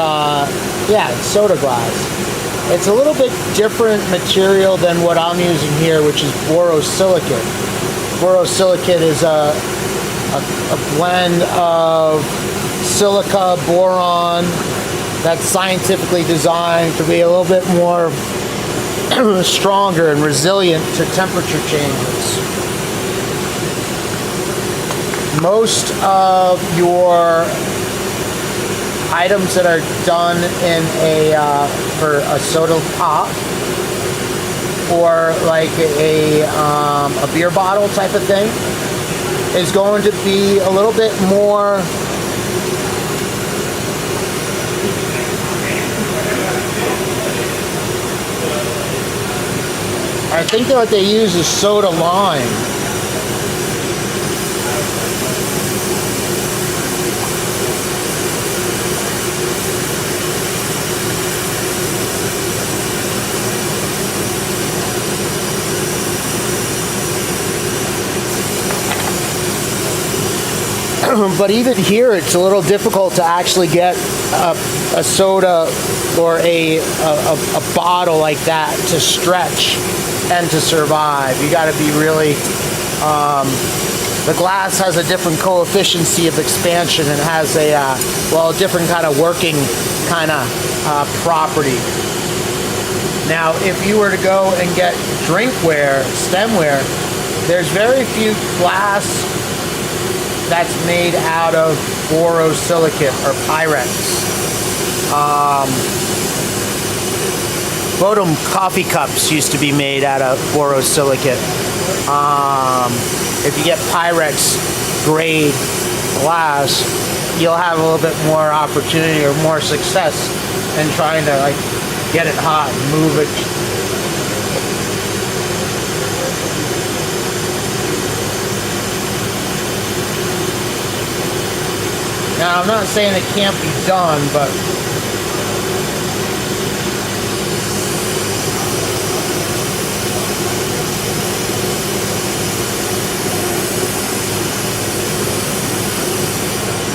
soda glass. It's a little bit different material than what I'm using here, which is borosilicate. Borosilicate is a blend of silica, boron, that's scientifically designed to be a little bit more stronger and resilient to temperature changes. Most of your items that are done in for a soda pop or like a beer bottle type of thing is going to be a little bit more I think that what they use is soda lime. But even here, it's a little difficult to actually get a soda or a bottle like that to stretch and to survive. You got to be really, the glass has a different coefficient of expansion and has a different kind of working kind of property. Now, if you were to go and get drinkware, stemware, there's very few glass that's made out of borosilicate or Pyrex. Bodum coffee cups used to be made out of borosilicate. If you get Pyrex grade glass, you'll have a little bit more opportunity or more success in trying to like get it hot and move it. Now, I'm not saying it can't be done, but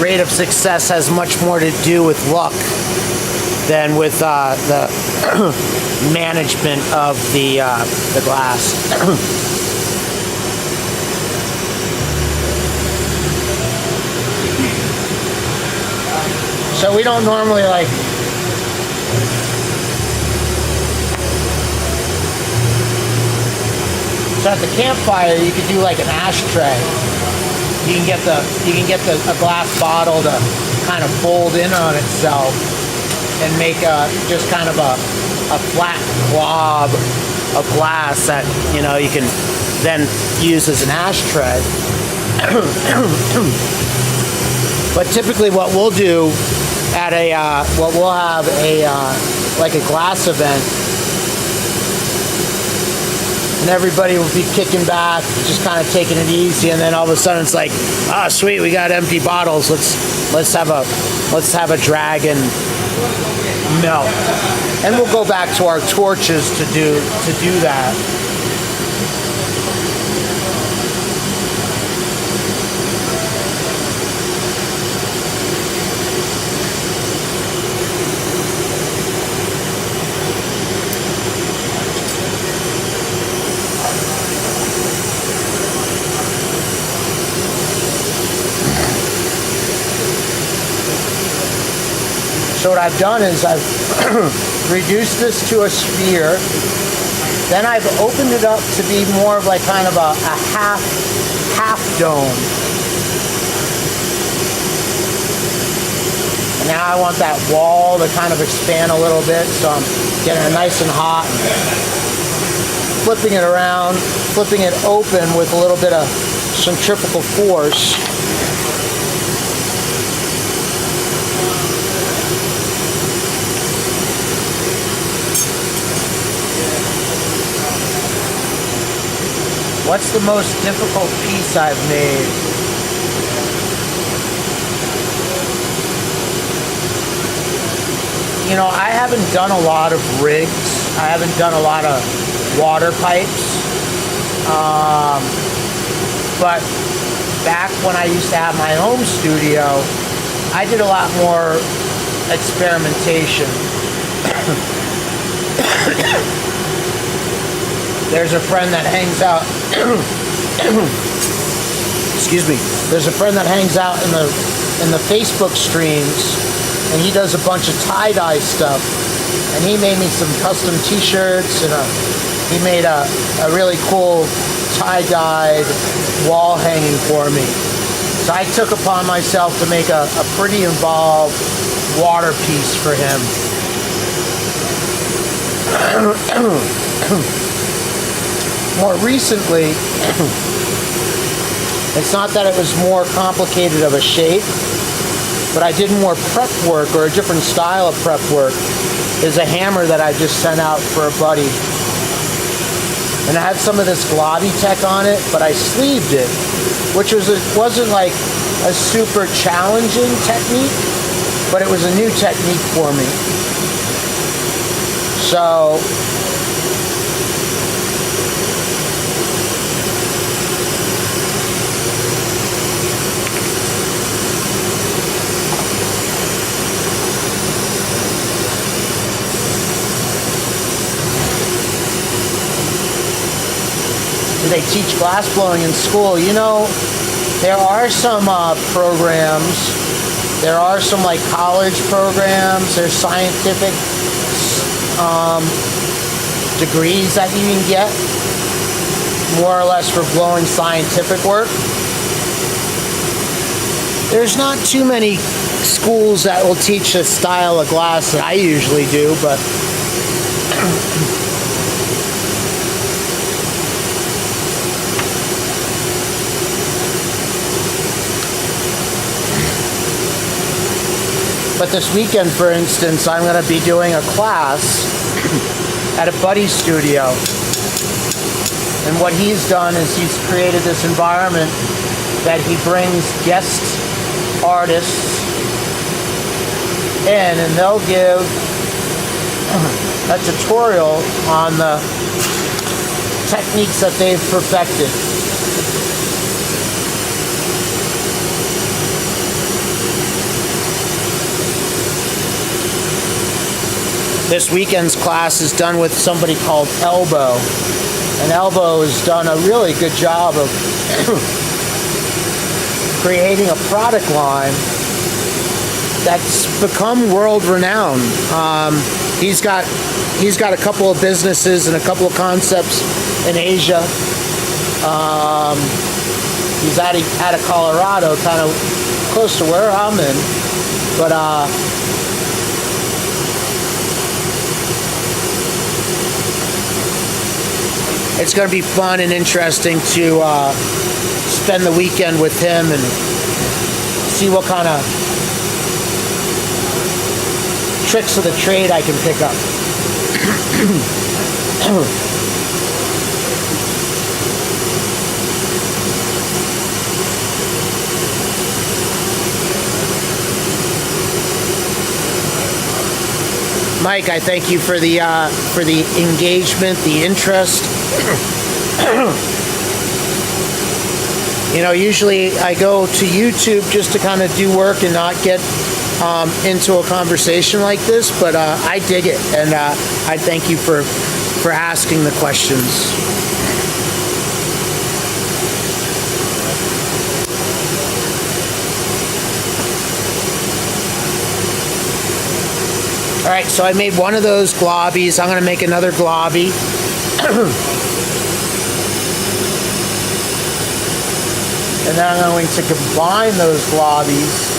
rate of success has much more to do with luck than with the management of the glass. So we don't normally like so at the campfire you could do like an ashtray. You can get a glass bottle to kind of fold in on itself and make just kind of a flat blob of glass that you can then use as an ashtray. But typically what we'll do at we'll have like a glass event, and everybody will be kicking back, just kind of taking it easy, and then all of a sudden it's like, ah, sweet, we got empty bottles. Let's have a dragon melt, and we'll go back to our torches to do that. So what I've done is I've reduced this to a sphere. Then I've opened it up to be more of like kind of a half dome. And now I want that wall to kind of expand a little bit, so I'm getting it nice and hot. Flipping it around, flipping it open with a little bit of centrifugal force. What's the most difficult piece I've made? You know, I haven't done a lot of rigs. I haven't done a lot of water pipes. But back when I used to have my home studio, I did a lot more experimentation. There's a friend that hangs out. Excuse me. There's a friend that hangs out in the Facebook streams, and he does a bunch of tie-dye stuff. And he made me some custom T-shirts, and he made a really cool tie-dyed wall hanging for me. So I took upon myself to make a pretty involved water piece for him. More recently, it's not that it was more complicated of a shape, but I did more prep work, or a different style of prep work. There's a hammer that I just sent out for a buddy. And I had some of this globby tech on it, but I sleeved it, which wasn't like a super challenging technique, but it was a new technique for me. So they teach glass blowing in school. You know, there are some programs. There are some like college programs. There's scientific degrees that you can get, more or less, for blowing scientific work. There's not too many schools that will teach the style of glass that I usually do, but But this weekend, for instance, I'm going to be doing a class at a buddy's studio. And what he's done is he's created this environment that he brings guest artists in, and they'll give a tutorial on the techniques that they've perfected. This weekend's class is done with somebody called Elbow. And Elbow has done a really good job of creating a product line that's become world renowned. He's got a couple of businesses and a couple of concepts in Asia. He's out of Colorado, kind of close to where I'm in, but it's going to be fun and interesting to spend the weekend with him and see what kind of tricks of the trade I can pick up. Mike, I thank you for the engagement, the interest. You know, usually I go to YouTube just to kind of do work and not get into a conversation like this, but I dig it, and I thank you for asking the questions. All right, so I made one of those globbies. I'm going to make another globby. And then I'm going to combine those globbies.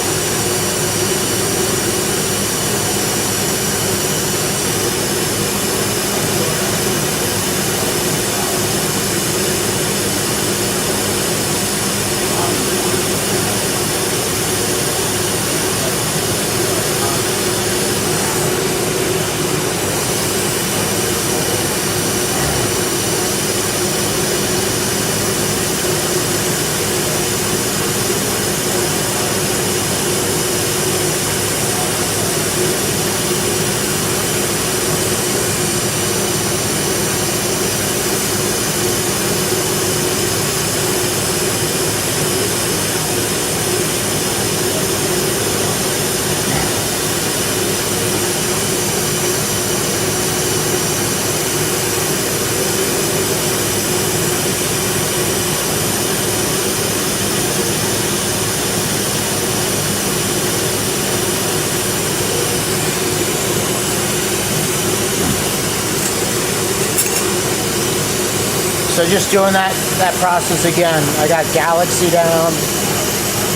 So just doing that process again. I got Galaxy down.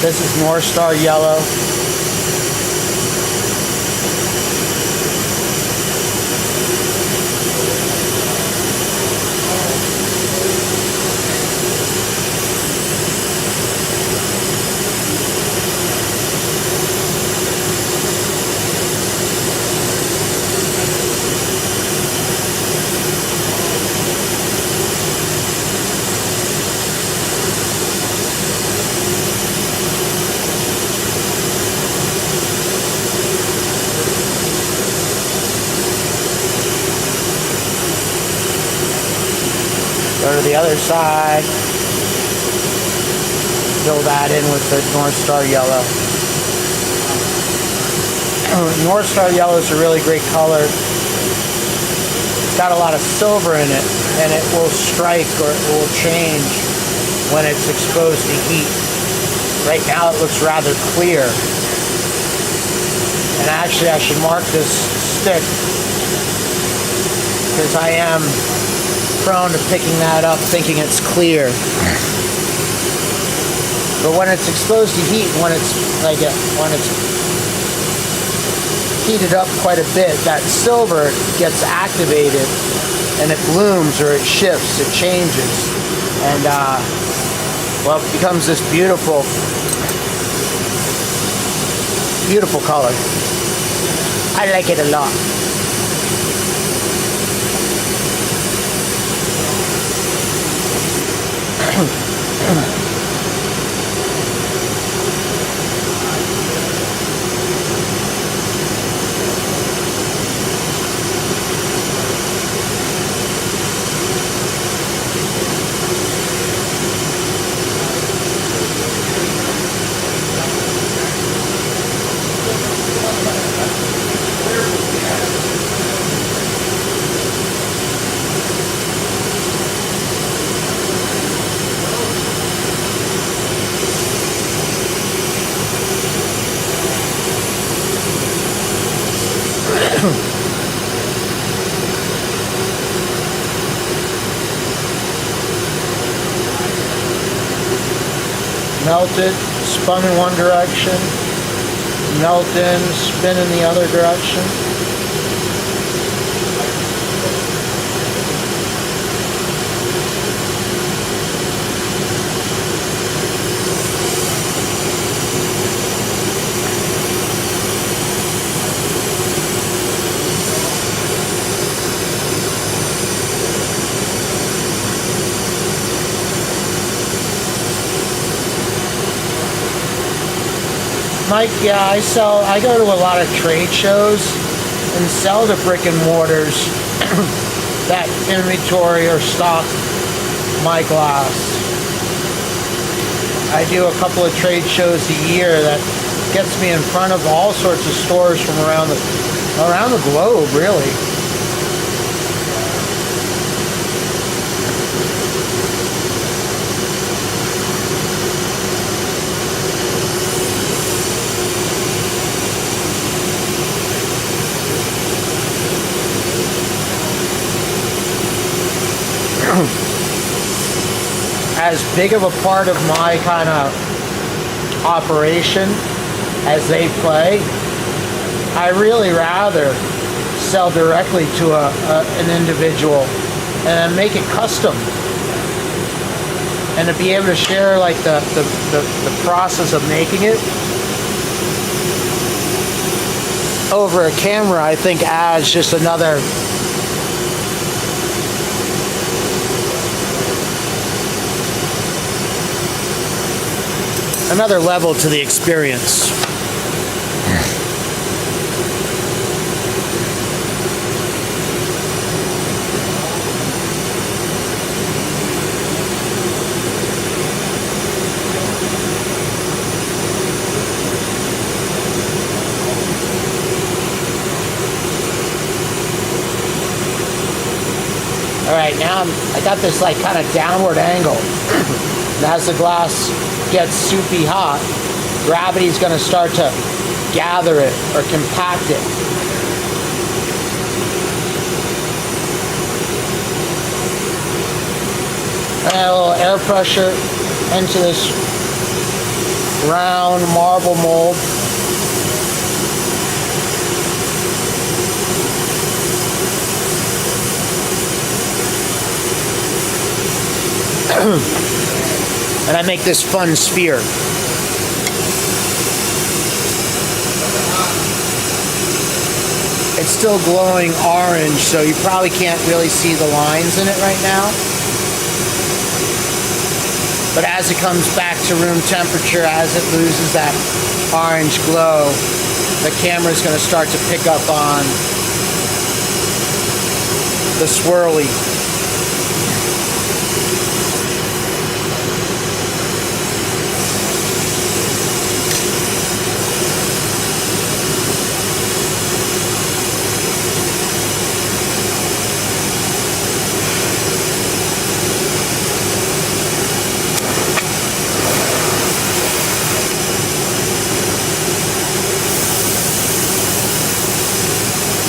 This is North Star Yellow. Go to the other side. Fill that in with the North Star Yellow. North Star Yellow is a really great color. It's got a lot of silver in it, and it will strike or it will change when it's exposed to heat. Right now it looks rather clear. And actually I should mark this stick because I am prone to picking that up thinking it's clear. But when it's exposed to heat, when it's heated up quite a bit, that silver gets activated and it blooms or it shifts, it changes. And well, it becomes this beautiful, beautiful color. I like it a lot. Melted, spun in one direction, melt in, spin in the other direction. Mike, yeah, I go to a lot of trade shows and sell to brick and mortars that inventory or stock my glass. I do a couple of trade shows a year that gets me in front of all sorts of stores from around the globe, really. As big of a part of my kind of operation as they play, I really rather sell directly to an individual and make it custom, and to be able to share like the process of making it over a camera, I think adds just another level to the experience. All right, now I got this like kind of downward angle. And as the glass gets soupy hot, gravity's going to start to gather it or compact it. And add a little air pressure into this round marble mold. And I make this fun sphere. It's still glowing orange, so you probably can't really see the lines in it right now. But as it comes back to room temperature, as it loses that orange glow, the camera's going to start to pick up on the swirly.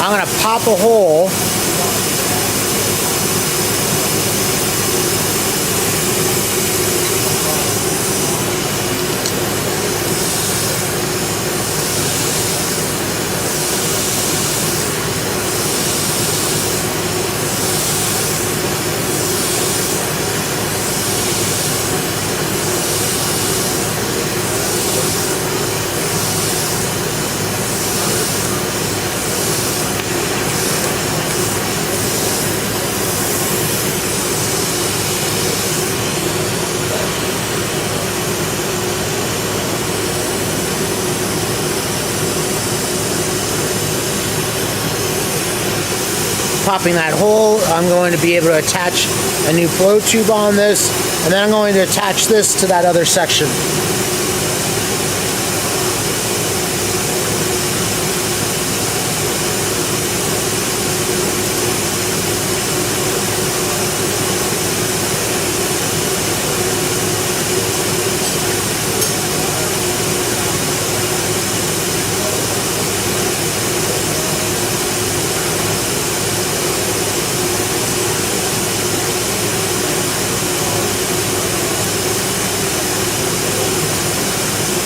I'm going to pop a hole popping that hole. I'm going to be able to attach a new flow tube on this, and then I'm going to attach this to that other section.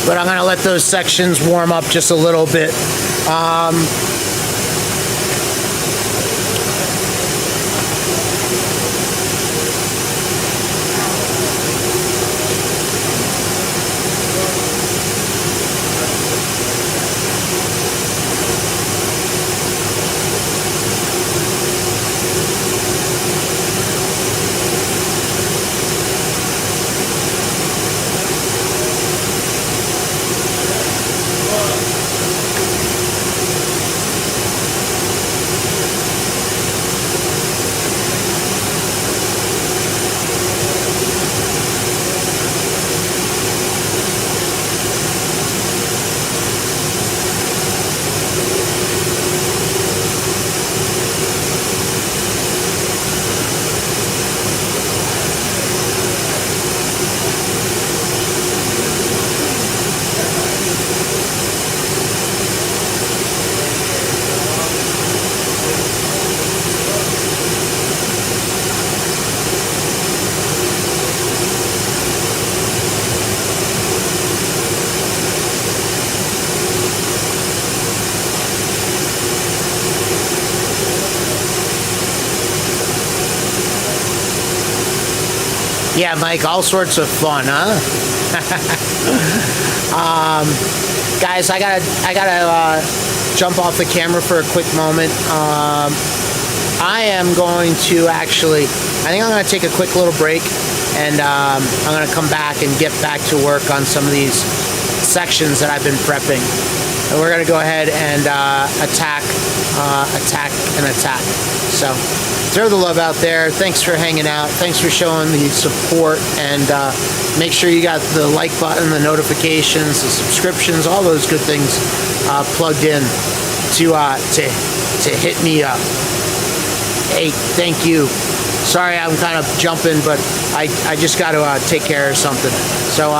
But I'm going to let those sections warm up just a little bit. Yeah, Mike, all sorts of fun, huh? Guys, I gotta jump off the camera for a quick moment. I am going to actually, I think I'm going to take a quick little break, and I'm going to come back and get back to work on some of these sections that I've been prepping. And we're going to go ahead and attack. So throw the love out there. Thanks for hanging out. Thanks for showing the support. And make sure you got the like button, the notifications, the subscriptions, all those good things plugged in to hit me up. Hey, thank you. Sorry I'm kind of jumping, but I just got to take care of something. So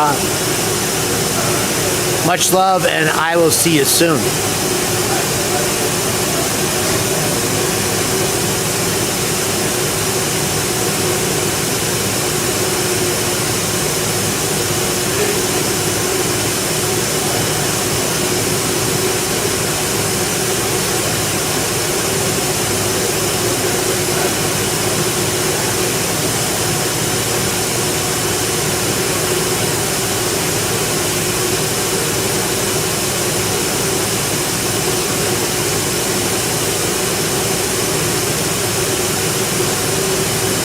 much love, and I will see you soon.